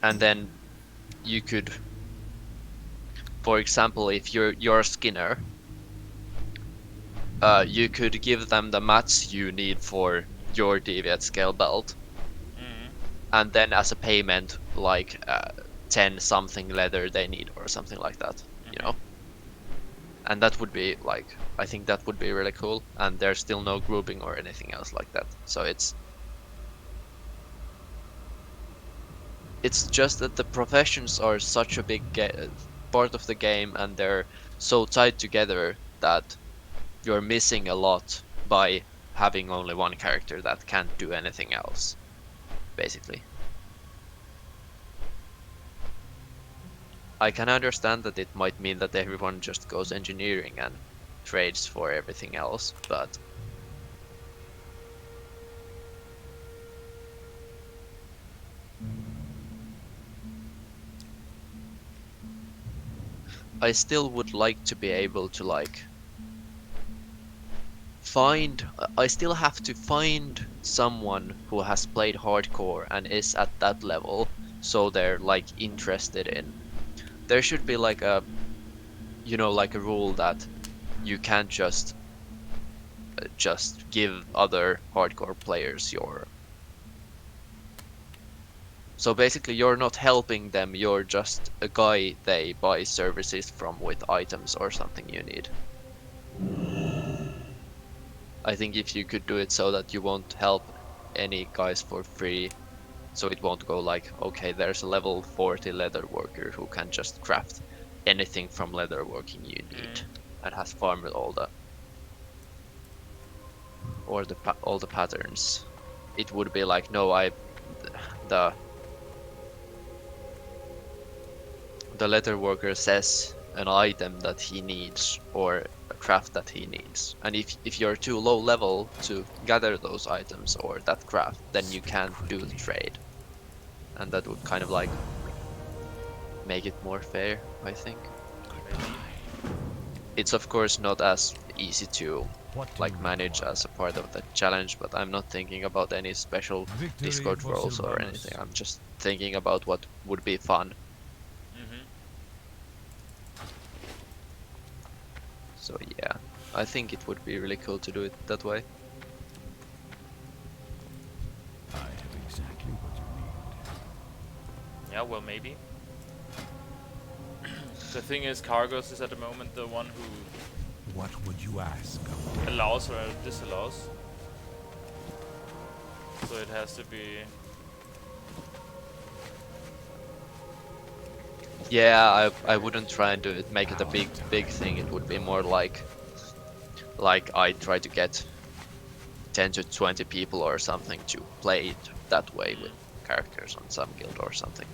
And then you could, for example, if you're a skinner, you could give them the mats you need for your Deviate scale belt, and then as a payment, like 10 something leather they need or something like that, you know. And that would be like, I think that would be really cool. And there's still no grouping or anything else like that, so it's just that the professions are such a big part of the game, and they're so tied together that you're missing a lot by having only one character that can't do anything else, basically. I can understand that it might mean that everyone just goes engineering and trades for everything else, but I still would like to be able to like I still have to find someone who has played hardcore and is at that level, so they're like interested in. There should be like a, you know, like a rule that you can't just give other hardcore players your. So basically you're not helping them, you're just a guy they buy services from with items or something you need. I think if you could do it so that you won't help any guys for free, so it won't go like, okay, there's a level 40 leather worker who can just craft anything from leatherworking you need and has farmed all the all the patterns. It would be like, no, the leather worker says an item that he needs or a craft that he needs, and if you're too low level to gather those items or that craft, then you can't do the trade, and that would kind of like make it more fair, I think. It's of course not as easy to like manage as a part of the challenge, but I'm not thinking about any special Discord roles or anything. I'm just thinking about what would be fun. So yeah, I think it would be really cool to do it that way. I have exactly what you need. Yeah, well, maybe. The thing is, Cargos is at the moment the one who What would you ask? allows or disallows. So it has to be Yeah, I wouldn't try and do it, make it a big thing. It would be more like I try to get 10 to 20 people or something to play it that way with characters on some guild or something.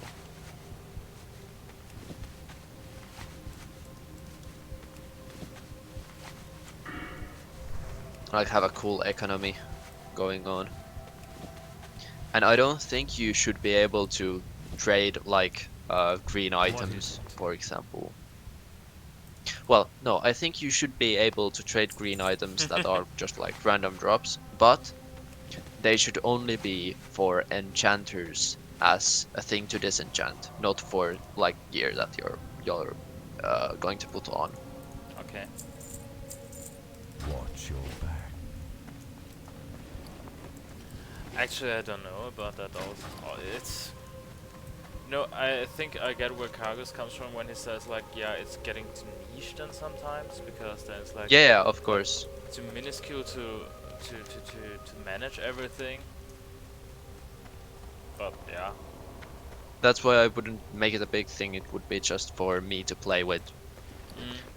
Like have a cool economy going on. And I don't think you should be able to trade like green items, for example. Well, no, I think you should be able to trade green items that are just like random drops, but they should only be for enchanters as a thing to disenchant, not for like gear that you're going to put on. Okay. Watch your back. Actually, I don't know about that also. Oh, it's... No, I think I get where Kargus comes from when he says like, yeah, it's getting too niche then sometimes, because then it's like... Yeah, of course. Too minuscule to manage everything. But yeah. That's why I wouldn't make it a big thing. It would be just for me to play with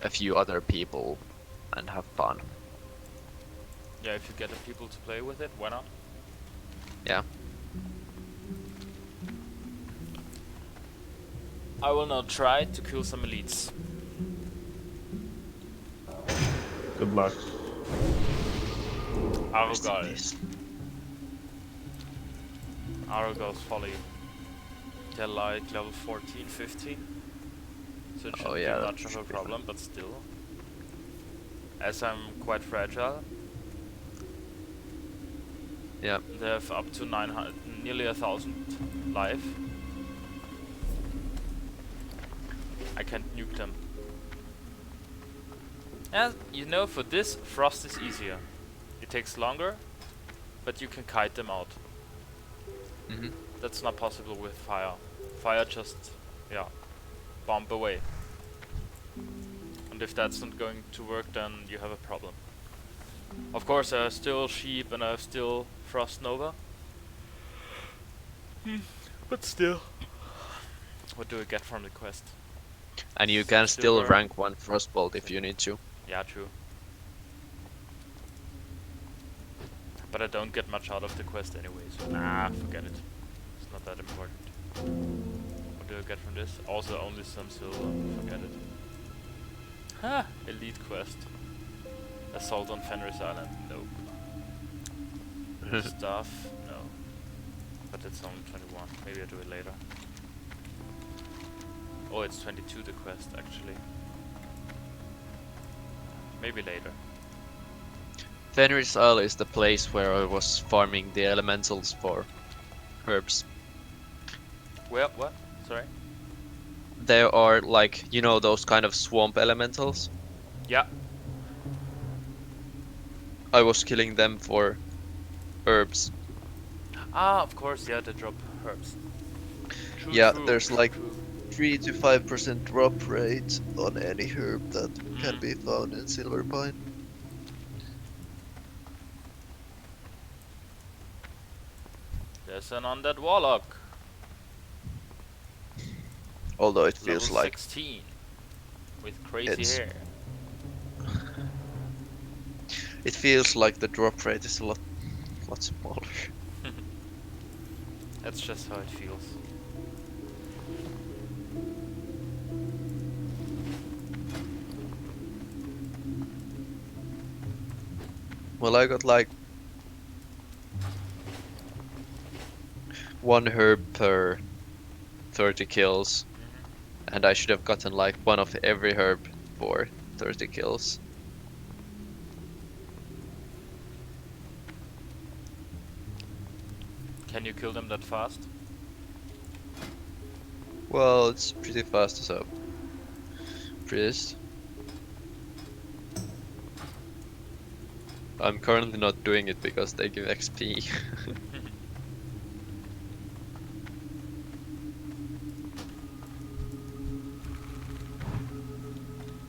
a few other people and have fun. Yeah, if you get the people to play with it, why not? Yeah. I will now try to kill some elites. Good luck. Arugard. Arugard's folly. They're like level 14, 15. So it shouldn't be much of a problem, but still. As I'm quite fragile. Yeah. They have up to 900, nearly 1,000 life. I can't nuke them. And you know, for this, frost is easier. It takes longer, but you can kite them out. That's not possible with fire. Fire just, yeah, bomb away. And if that's not going to work, then you have a problem. Of course, I have still sheep and I have still frost nova. But still, what do we get from the quest? And you can still rank 1 frostbolt if you need to. Yeah, true. But I don't get much out of the quest anyway, so nah, forget it. It's not that important. What do I get from this? Also only some silver, forget it. Ha! Elite quest. Assault on Fenris Island, nope. Stuff, no. But it's only 21, maybe I do it later. Oh, it's 22 the quest actually. Maybe later. Fenris Isle is the place where I was farming the elementals for herbs. Well, what? Sorry? There are like, you know, those kind of swamp elementals? Yeah. I was killing them for herbs. Ah, of course, yeah, they drop herbs. True, Yeah, true, there's true, like true. 3 to 5% drop rate on any herb that can be found in Silverpine. There's an undead warlock. Although it feels Level like 16 with crazy it's- hair. it feels like the drop rate is a lot smaller. That's just how it feels. Well, I got like 1 herb per 30 kills, and I should have gotten like 1 of every herb for 30 kills. Can you kill them that fast? Well, it's pretty fast as a priest. I'm currently not doing it because they give XP.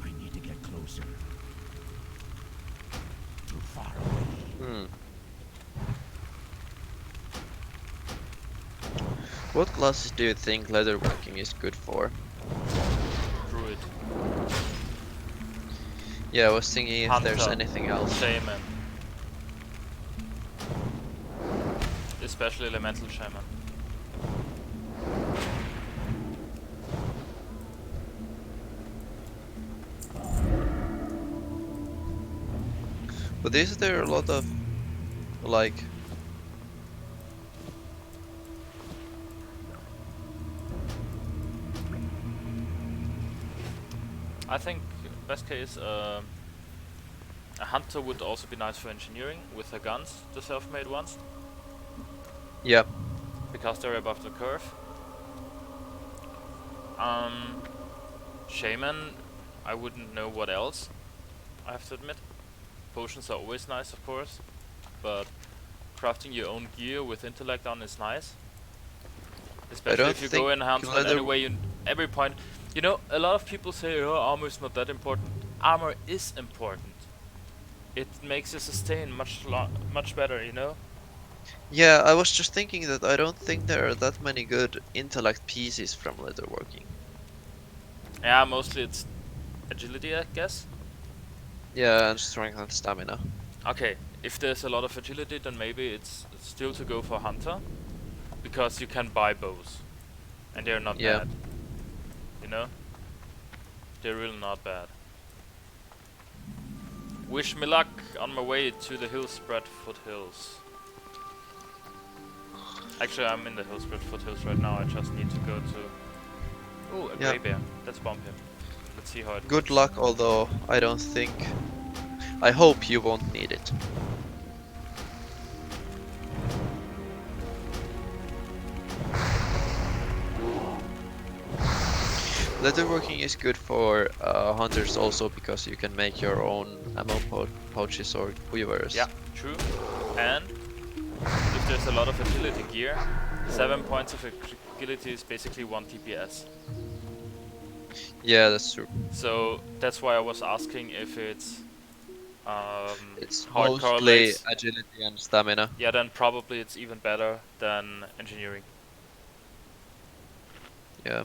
I need to get closer. Too far away. What classes do you think leatherworking is good for? Yeah, I was thinking if there's Hunter, anything else. Shaman, especially Elemental Shaman. But is there a lot of like I think best case a hunter would also be nice for engineering with the guns, the self-made ones, yeah. because they're above the curve. Shaman, I wouldn't know what else, I have to admit. Potions are always nice, of course, but crafting your own gear with intellect on is nice. Especially don't if you think go enhancement leather- anyway, every point. You know, a lot of people say, oh, armor is not that important. Armor is important. It makes you sustain much better, you know? Yeah, I was just thinking that I don't think there are that many good intellect pieces from leatherworking. Yeah, mostly it's agility, I guess. Yeah, and strength and stamina. Okay, if there's a lot of agility, then maybe it's still to go for hunter, because you can buy bows, and they're not Yeah. bad. You know, they're really not bad. Wish me luck on my way to the Hillspread foothills. Actually, I'm in the Hillspread foothills right now. I just need to go to. Ooh, a Yeah. grey bear. Let's bomb him. Let's see how it Good goes. luck, although I don't think. I hope you won't need it. Leatherworking is good for hunters also because you can make your own ammo pouches or quivers. Yeah, true. And if there's a lot of agility gear, 7 points of agility is basically 1 TPS. Yeah, that's true. So that's why I was asking if it's It's how it mostly correlates. agility and stamina. Yeah, then probably it's even better than engineering. Yeah.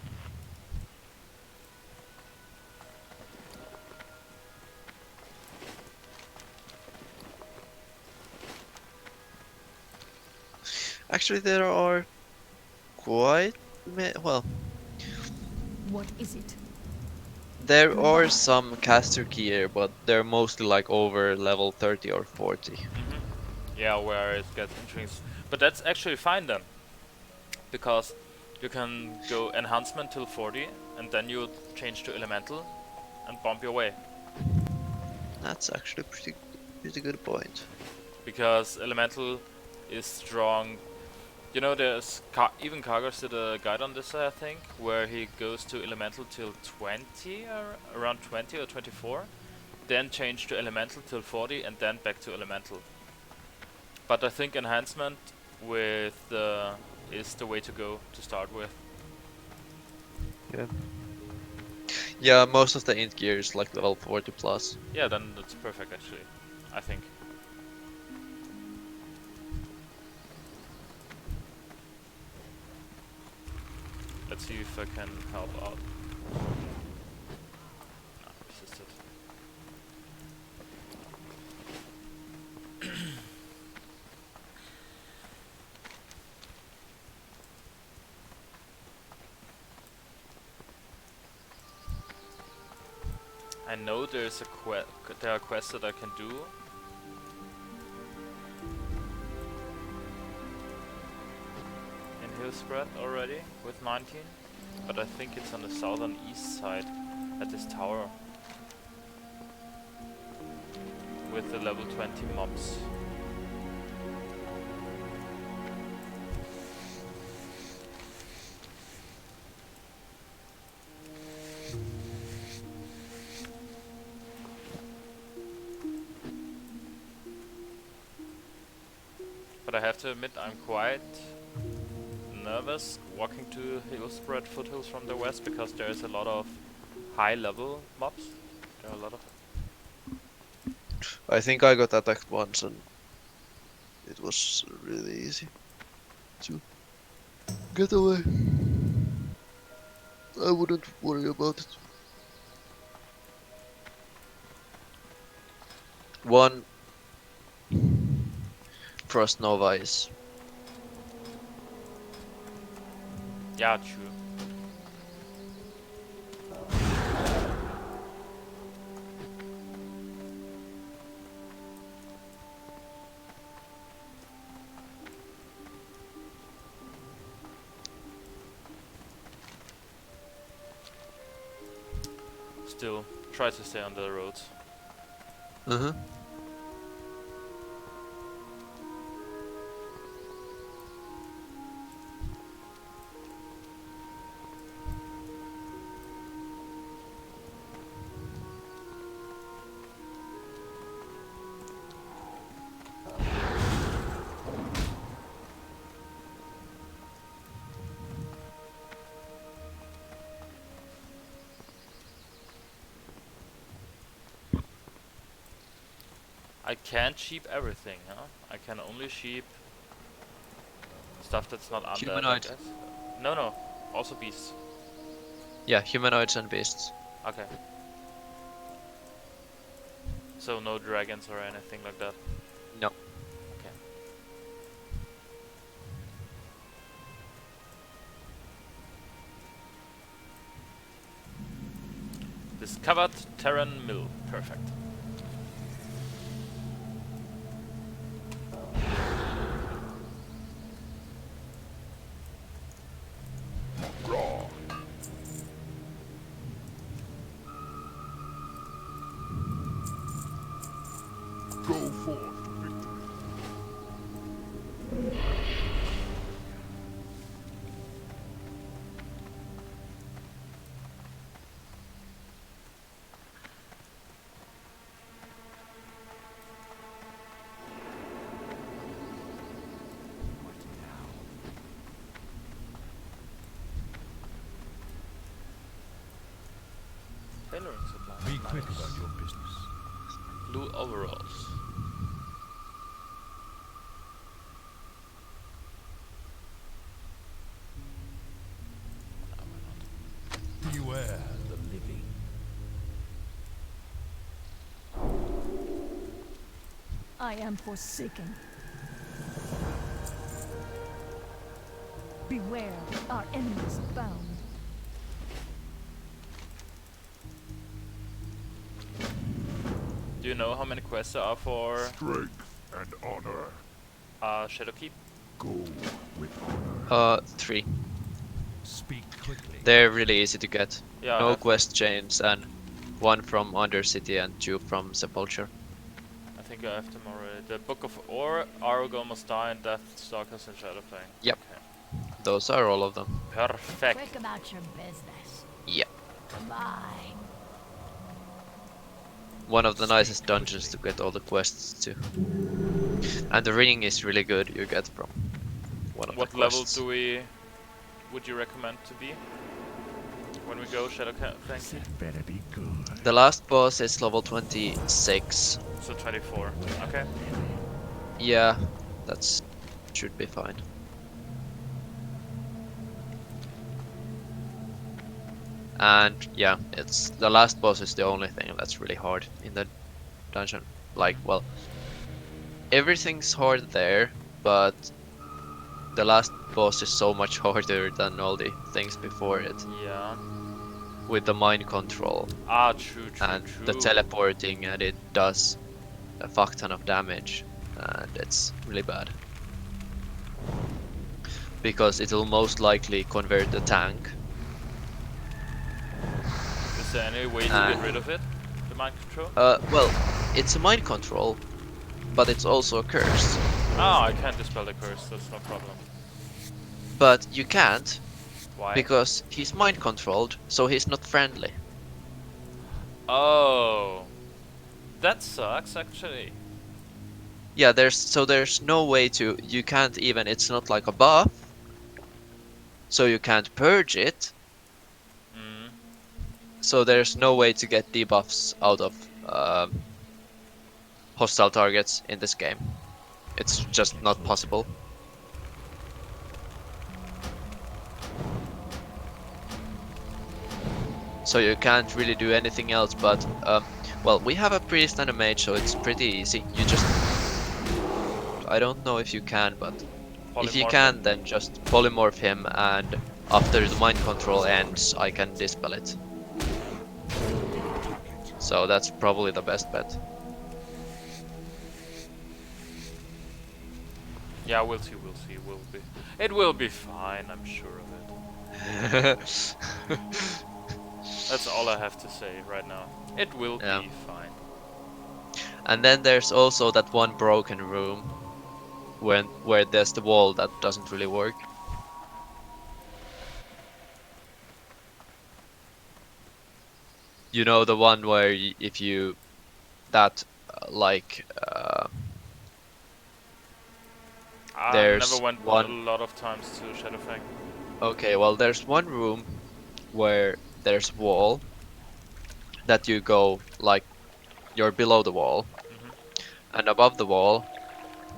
Actually, there are quite well. What is it? There are some caster gear, but they're mostly like over level 30 or 40. Yeah, where it gets interesting. But that's actually fine then, because you can go enhancement till 40, and then you change to elemental, and bump your way. That's actually pretty good point. Because elemental is strong. You know, there's even Kargos did a guide on this, I think, where he goes to elemental till 20, or around 20 or 24, then change to elemental till 40, and then back to elemental. But I think enhancement with is the way to go to start with. Yeah. Yeah, most of the int gear is like level 40 plus. Yeah, then that's perfect actually, I think. Let's see if I can help out. No, resisted. I know there's there are quests that I can do. In Hillspread already with 19, but I think it's on the southern east side at this tower with the level 20 mobs. But I have to admit I'm quite nervous walking to Hillspread foothills from the west because there is a lot of high level mobs. There are a lot of. I think I got attacked once and it was really easy to get away. I wouldn't worry about it. One Frost Nova is Yeah, true. Still, try to stay on the roads. uh-huh. I can't sheep everything, huh? I can only sheep stuff that's not undead, I Humanoid. guess. No, no. Also beasts. Yeah, humanoids and beasts. Okay. So no dragons or anything like that? No. Okay. Discovered Terran Mill. Perfect. Raw. Go forth to victory. What now? Tailoring supply. Be quick about your business. Blue overalls. Beware the living. I am forsaken. Beware, our enemies abound. Do you know how many quests there are for Strength and honor. Shadowkeep? Go with honor. 3. Speak quickly. They're really easy to get. Yeah, I No have- quest chains and 1 from Undercity and 2 from Sepulture. I think I have them already. The Book of Ore, Aragon must die, and Deathstalkers and Shadowfang. Yep. Okay. Those are all of them. Perfect. Quick about your business. Yeah. Goodbye. One of the nicest dungeons to get all the quests to. And the ring is really good you get from one of What the level quests. would you recommend to be when we go Shadowfang? That better be good. The last boss is level 26. So 24. Okay. Yeah, that's should be fine. And yeah, it's the last boss is the only thing that's really hard in the dungeon. Like, well, everything's hard there, but the last boss is so much harder than all the things before it. Yeah. With the mind control Ah, true, true, and true. the teleporting, and it does a fuck ton of damage, and it's really bad. Because it'll most likely convert the tank. Is there any way to get rid of it? The mind control? Well, it's a mind control, but it's also a curse. Ah, I can't dispel the curse, that's no problem. But you can't, Why? because he's mind controlled, so he's not friendly. Oh. That sucks, actually. Yeah, there's no way to, you can't even, it's not like a buff, so you can't purge it, Mm. so there's no way to get debuffs out of hostile targets in this game. It's just not possible. So you can't really do anything else, but Well, we have a priest and a mage, so it's pretty easy. You just... I don't know if you can, but if you Polymorph can, him. then just polymorph him, and after the mind control ends, I can dispel it. So that's probably the best bet. Yeah, we'll see, we'll see. It will be fine, I'm sure of it. That's all I have to say right now. It will Yeah. be fine. And then there's also that one broken room where there's the wall that doesn't really work. You know, the one where if you that like I never there's went a one. lot of times to Shadowfang. Okay, well, there's one room where there's wall that you go like you're below the wall, Hmm. and above the wall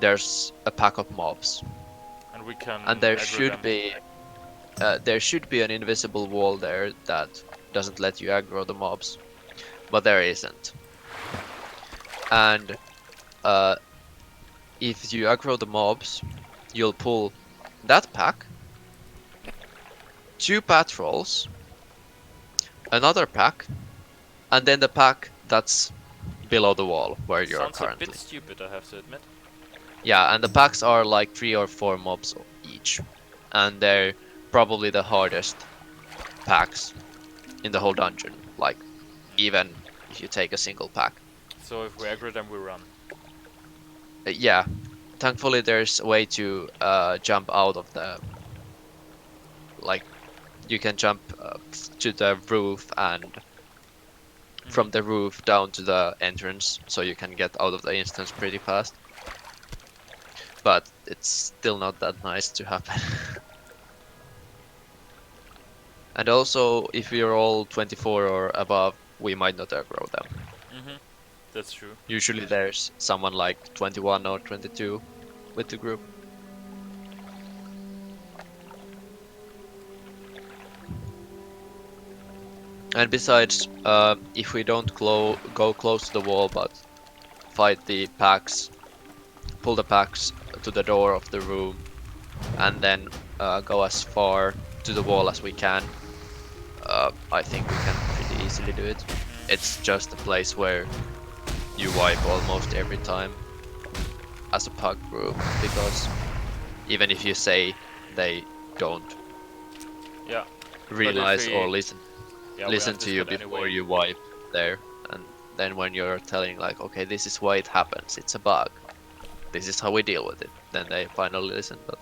there's a pack of mobs, And we can and there aggro should them. be an invisible wall there that doesn't let you aggro the mobs, but there isn't. And uh, if you aggro the mobs, you'll pull that pack, two patrols, another pack, and then the pack that's below the wall where you're Sounds a bit currently. stupid, I have to admit. Yeah, and the packs are like 3 or 4 mobs each, and they're probably the hardest packs in the whole dungeon, like even if you take a single pack. So if we aggro them, we run. Yeah, thankfully there's a way to jump out of the, like, you can jump to the roof and from the roof down to the entrance, so you can get out of the instance pretty fast. But it's still not that nice to happen. And also, if we're all 24 or above, we might not aggro them. Hmm. That's true. Usually there's someone like 21 or 22 with the group. And besides, if we don't go close to the wall but fight the packs, pull the packs to the door of the room, and then go as far to the wall as we can, I think we can pretty easily do it. It's just a place where you wipe almost every time as a pack group, because even if you say they don't Yeah. realize or we have listen to this you bit before anyway. you wipe there, and then when you're telling like, okay, this is why it happens, it's a bug, this is how we deal with it, then they finally listen. But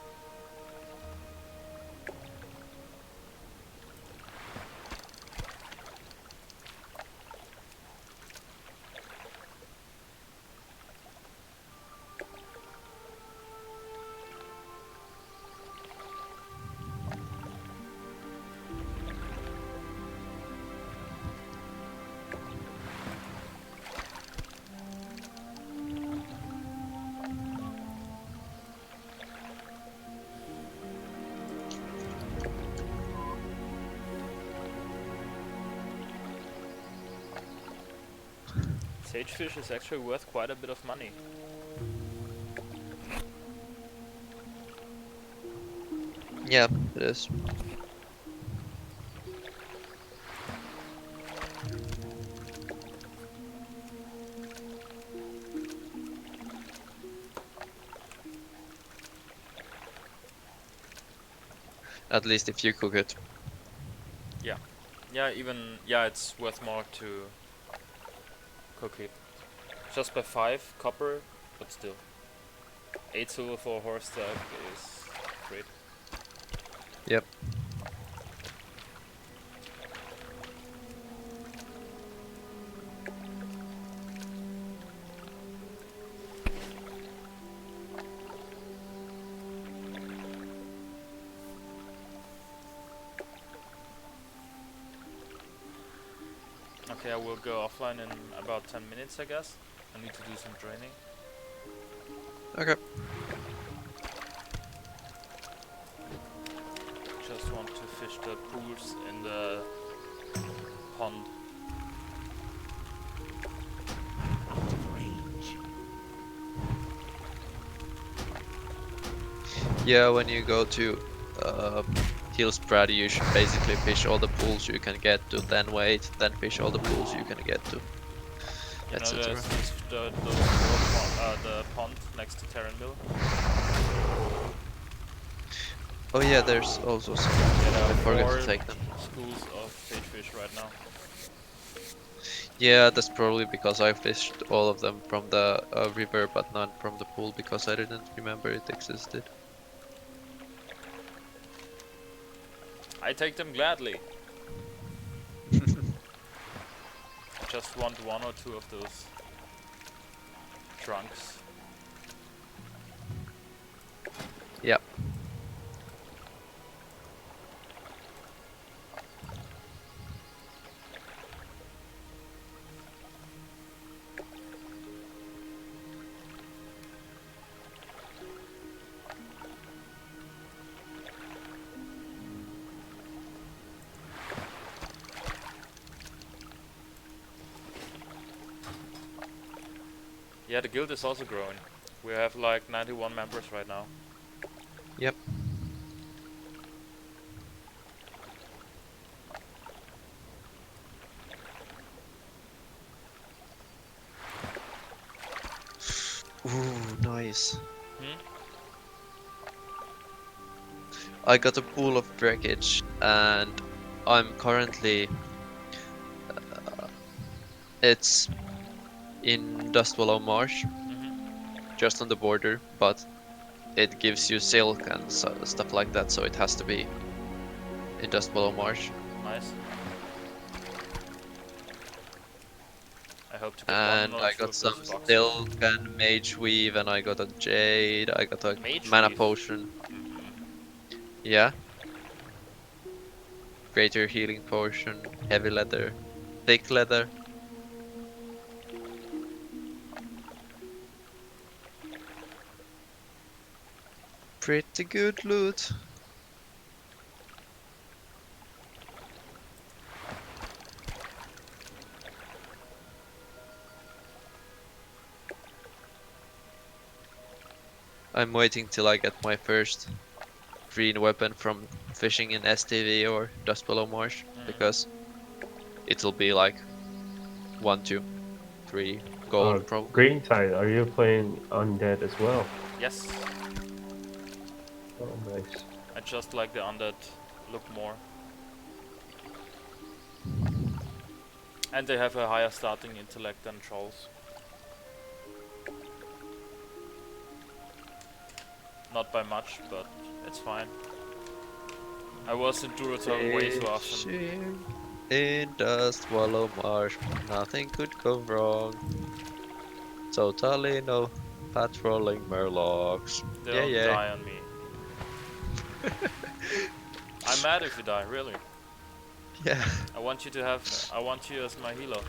Sagefish is actually worth quite a bit of money. yeah, it is. At least if you cook it. Yeah. Yeah, it's worth more to cook it. Just by 5 copper, but still. 8 silver for a horse stack is great. Yep. Okay, I will go offline in about 10 minutes, I guess. I need to do some training. Okay. Just want to fish the pools in the pond. Yeah, when you go to Hillsbrad, you should basically fish all the pools you can get to, then wait, then fish all the pools you can get to, You know, etc. there's the pond next to Terran Mill. Oh yeah, there's also some. Yeah, there I are forgot 4 to take them. schools of sagefish right now. Yeah, that's probably because I fished all of them from the river, but none from the pool because I didn't remember it existed. I take them gladly. I just want 1 or 2 of those trunks. Yep. Yeah, the guild is also growing. We have like 91 members right now. Yep. Ooh, nice. Hmm? I got a pool of wreckage and I'm currently it's in Dustwallow Marsh, just on the border, but it gives you silk and stuff like that, so it has to be in Dustwallow Marsh. Nice. I hope to get And 1 or I 2 got of some those boxes. silk and mage weave, and I got a jade, I got a Mage mana weave? potion. Yeah. Greater healing potion, heavy leather, thick leather. Pretty good loot. I'm waiting till I get my first green weapon from fishing in STV or Dustwallow Marsh, because it'll be like 1, 2, 3 gold probably. Green Tide, are you playing Undead as well? Yes. Oh, nice. I just like the undead look more. And they have a higher starting intellect than trolls. Not by much, but it's fine. I was in Durotar way too often. Fishing in Dustwallow Marsh, nothing could go wrong. Totally no patrolling murlocs. Yeah, Don't yeah. die on me. I'm mad if you die, really. Yeah. I want you as my healer.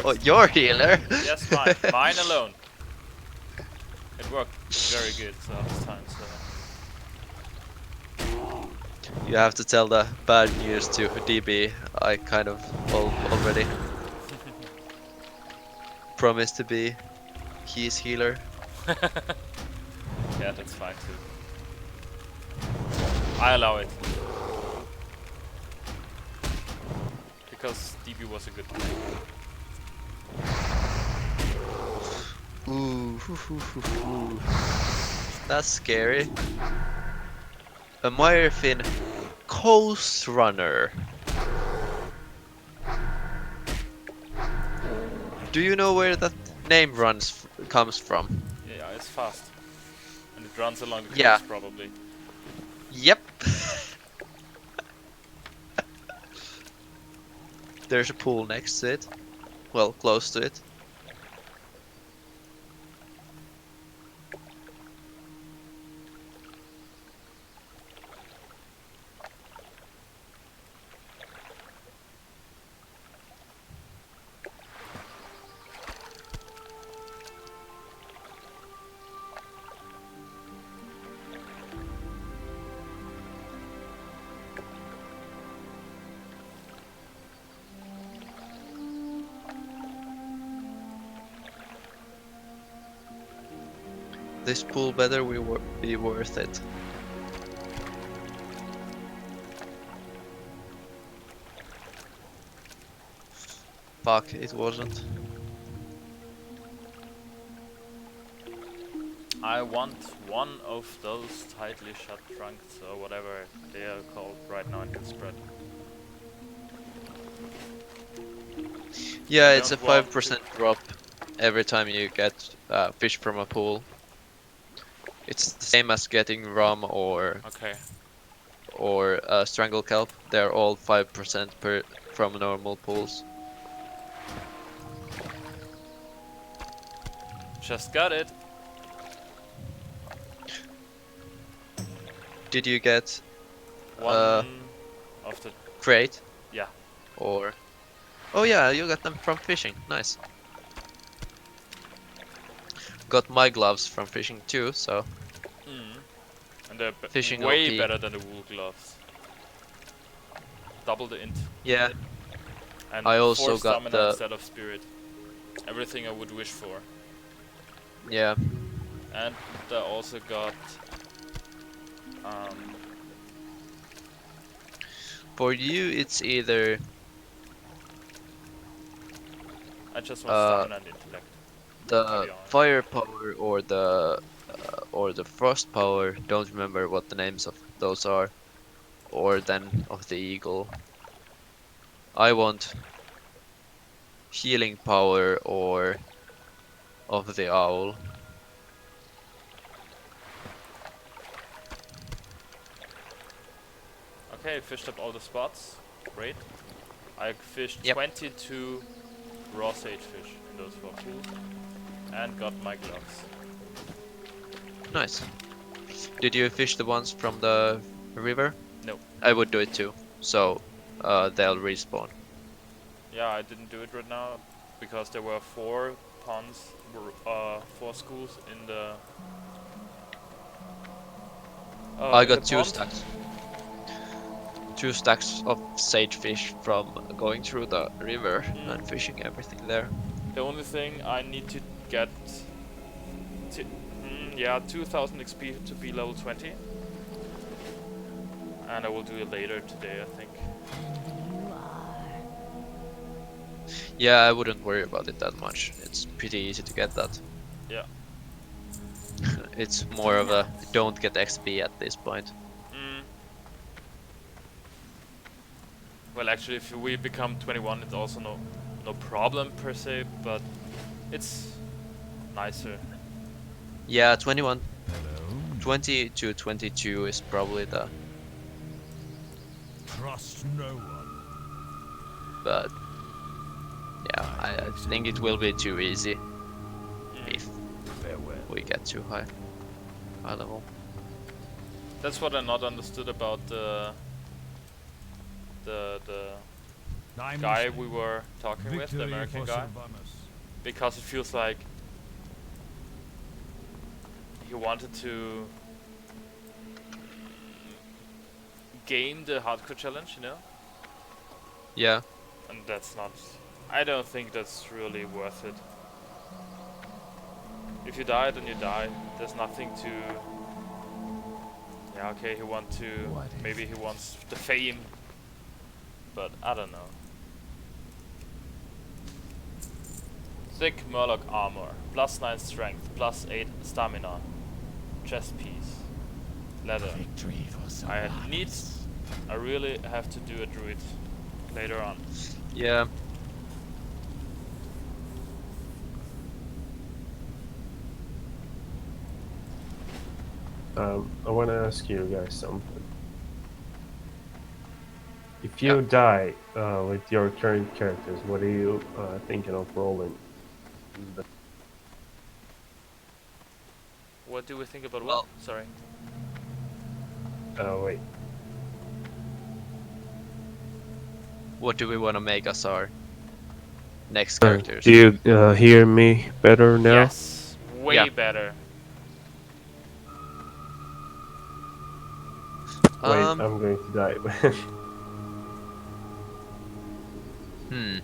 Oh, your healer? Yes, mine. Mine alone. It worked very good last time, so... You have to tell the bad news to DB. I kind of already promised to be his healer. Yeah, that's fine too. I allow it. Because DB was a good player. Ooh, that's scary. A Myrfin Coast Runner. Do you know where that name comes from? Yeah, it's fast. And it runs along the coast, Yeah. probably. Yep. There's a pool next to it. Well, close to it. this pool better will be worth it. Fuck, it wasn't. I want one of those tightly shut trunks or whatever they are called right now in this spread. Yeah, I it's a don't want 5% drop every time you get fish from a pool. It's the same as getting rum Okay. or strangle kelp. They're all 5% per from normal pools. Just got it. Did you get One of the crate yeah. or? Oh yeah, you got them from fishing. Nice. Got my gloves from fishing too, so Mm. And they're fishing way OP. better than the wool gloves. Double the int. Yeah, And I 4 also got stamina the instead of spirit. Everything I would wish for. yeah. And I also got For you, it's either I just want stamina and intellect. I'll the be honest. fire power or the frost power. Don't remember what the names of those are, or then of the eagle. I want healing power or of the owl. Okay, I fished up all the spots. Great. I fished Yep. 22 raw sagefish in those 4 pools. And got my gloves. Nice. Did you fish the ones from the river? No. I would do it too. So they'll respawn. Yeah, I didn't do it right now because there were 4 ponds, 4 schools in the. I in the got 2 pond. stacks. 2 stacks of sagefish from going through the river and fishing everything there. The only thing I need to get, yeah, 2000 XP to be level 20. And I will do it later today, I think. You are. Yeah, I wouldn't worry about it that much. It's pretty easy to get that. Yeah. It's more of a don't get XP at this point. Well, actually, if we become 21, it's also no problem per se, but it's nicer. Yeah, 21, Hello. 20 to 22 is probably the, Trust no one. but yeah, I think it will be too easy if Farewell. we get too high level. That's what I not understood about the I'm guy listening. we were talking with, the Victory American for guy, Sylvanus. because it feels like he wanted to game the hardcore challenge, you know? Yeah, And that's not. I don't think that's really worth it. If you die, then you die. There's nothing to. Yeah, okay, he wants to. What Maybe is he wants the fame. But I don't know. Thick Murloc armor. +9 strength. +8 stamina. Chest piece. Leather. Victory for I Sylvanus. need. I really have to do a druid later on. yeah. I want to ask you guys something. If you die with your current characters, what are you thinking of rolling? What do we think about Well- what? Sorry. Wait. What do we want to make as our next characters? Do you hear me better now? Yes. Way Yeah. better. Wait, I'm going to die. Hmm.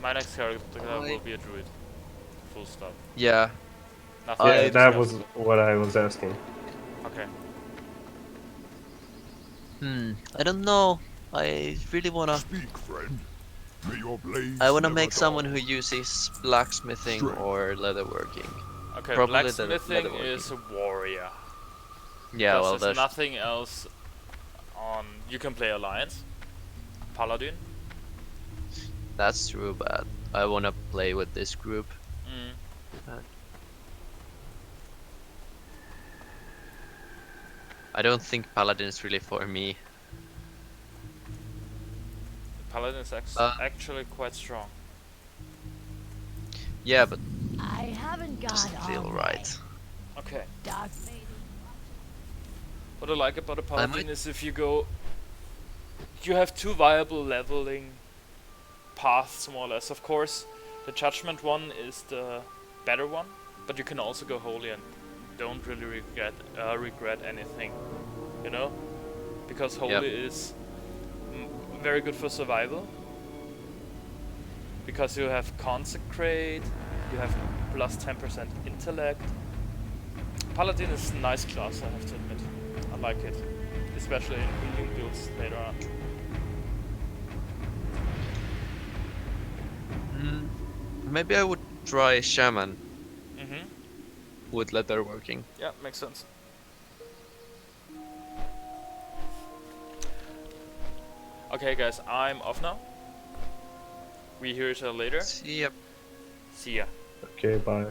My next character will I- be a druid. Full stop. Yeah, Nothing Yeah, to I- that discuss. was what I was asking. Okay. I don't know. I really wanna. Speak, friend. May your blaze I wanna never make someone dull. who uses blacksmithing Strength. or leatherworking. Okay, Probably the blacksmithing leatherworking. is a warrior. Yeah, Because well, there's that's nothing else on. You can play Alliance, Paladin. true, but I wanna play with this group. Mm. I don't think Paladin is really for me. Paladin is Uh. actually quite strong. Yeah, but I haven't got doesn't all feel my right. Okay. dark maiden. What I like about a Paladin might- is if you go. You have two viable leveling paths, more or less. Of course, the Judgment one is the better one, but you can also go Holy and don't really regret anything, you know? Because Holy is very good for survival. Because you have Consecrate, you have plus 10% intellect. Paladin is a nice class, I have to admit. I like it. Especially in healing builds later on. Maybe I would try Shaman Mm-hmm. with leatherworking. Yeah, makes sense. Okay guys, I'm off now. We hear each other later. Yep. See ya. Okay, bye.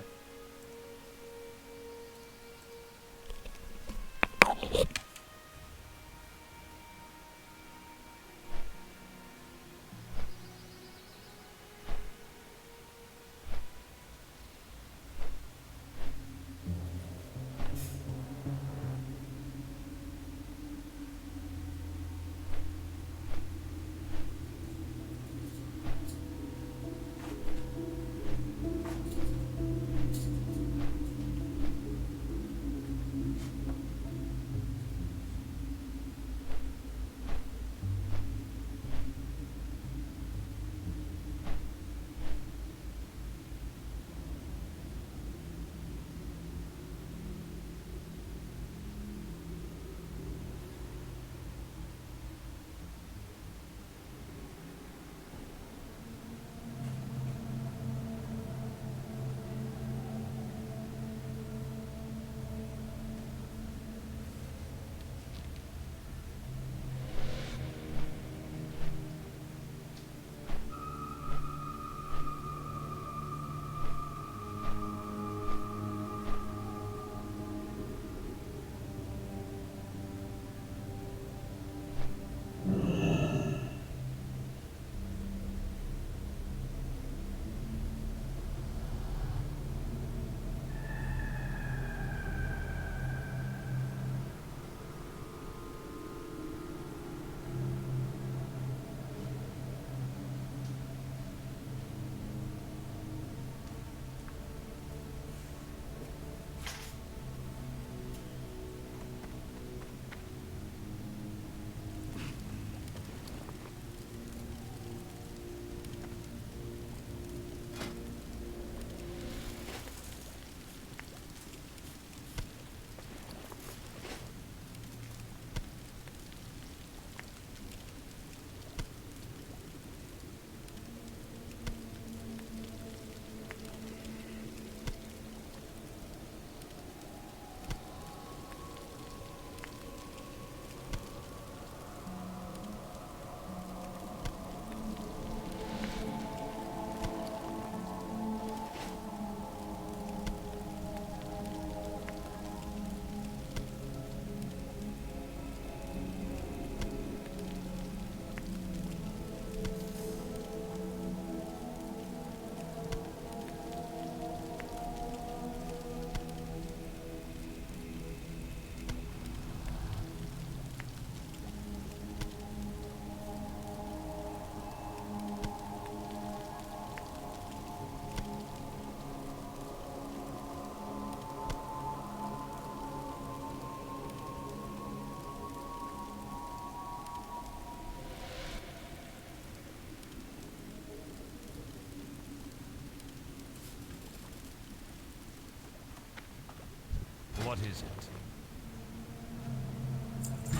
What is it?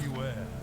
Beware.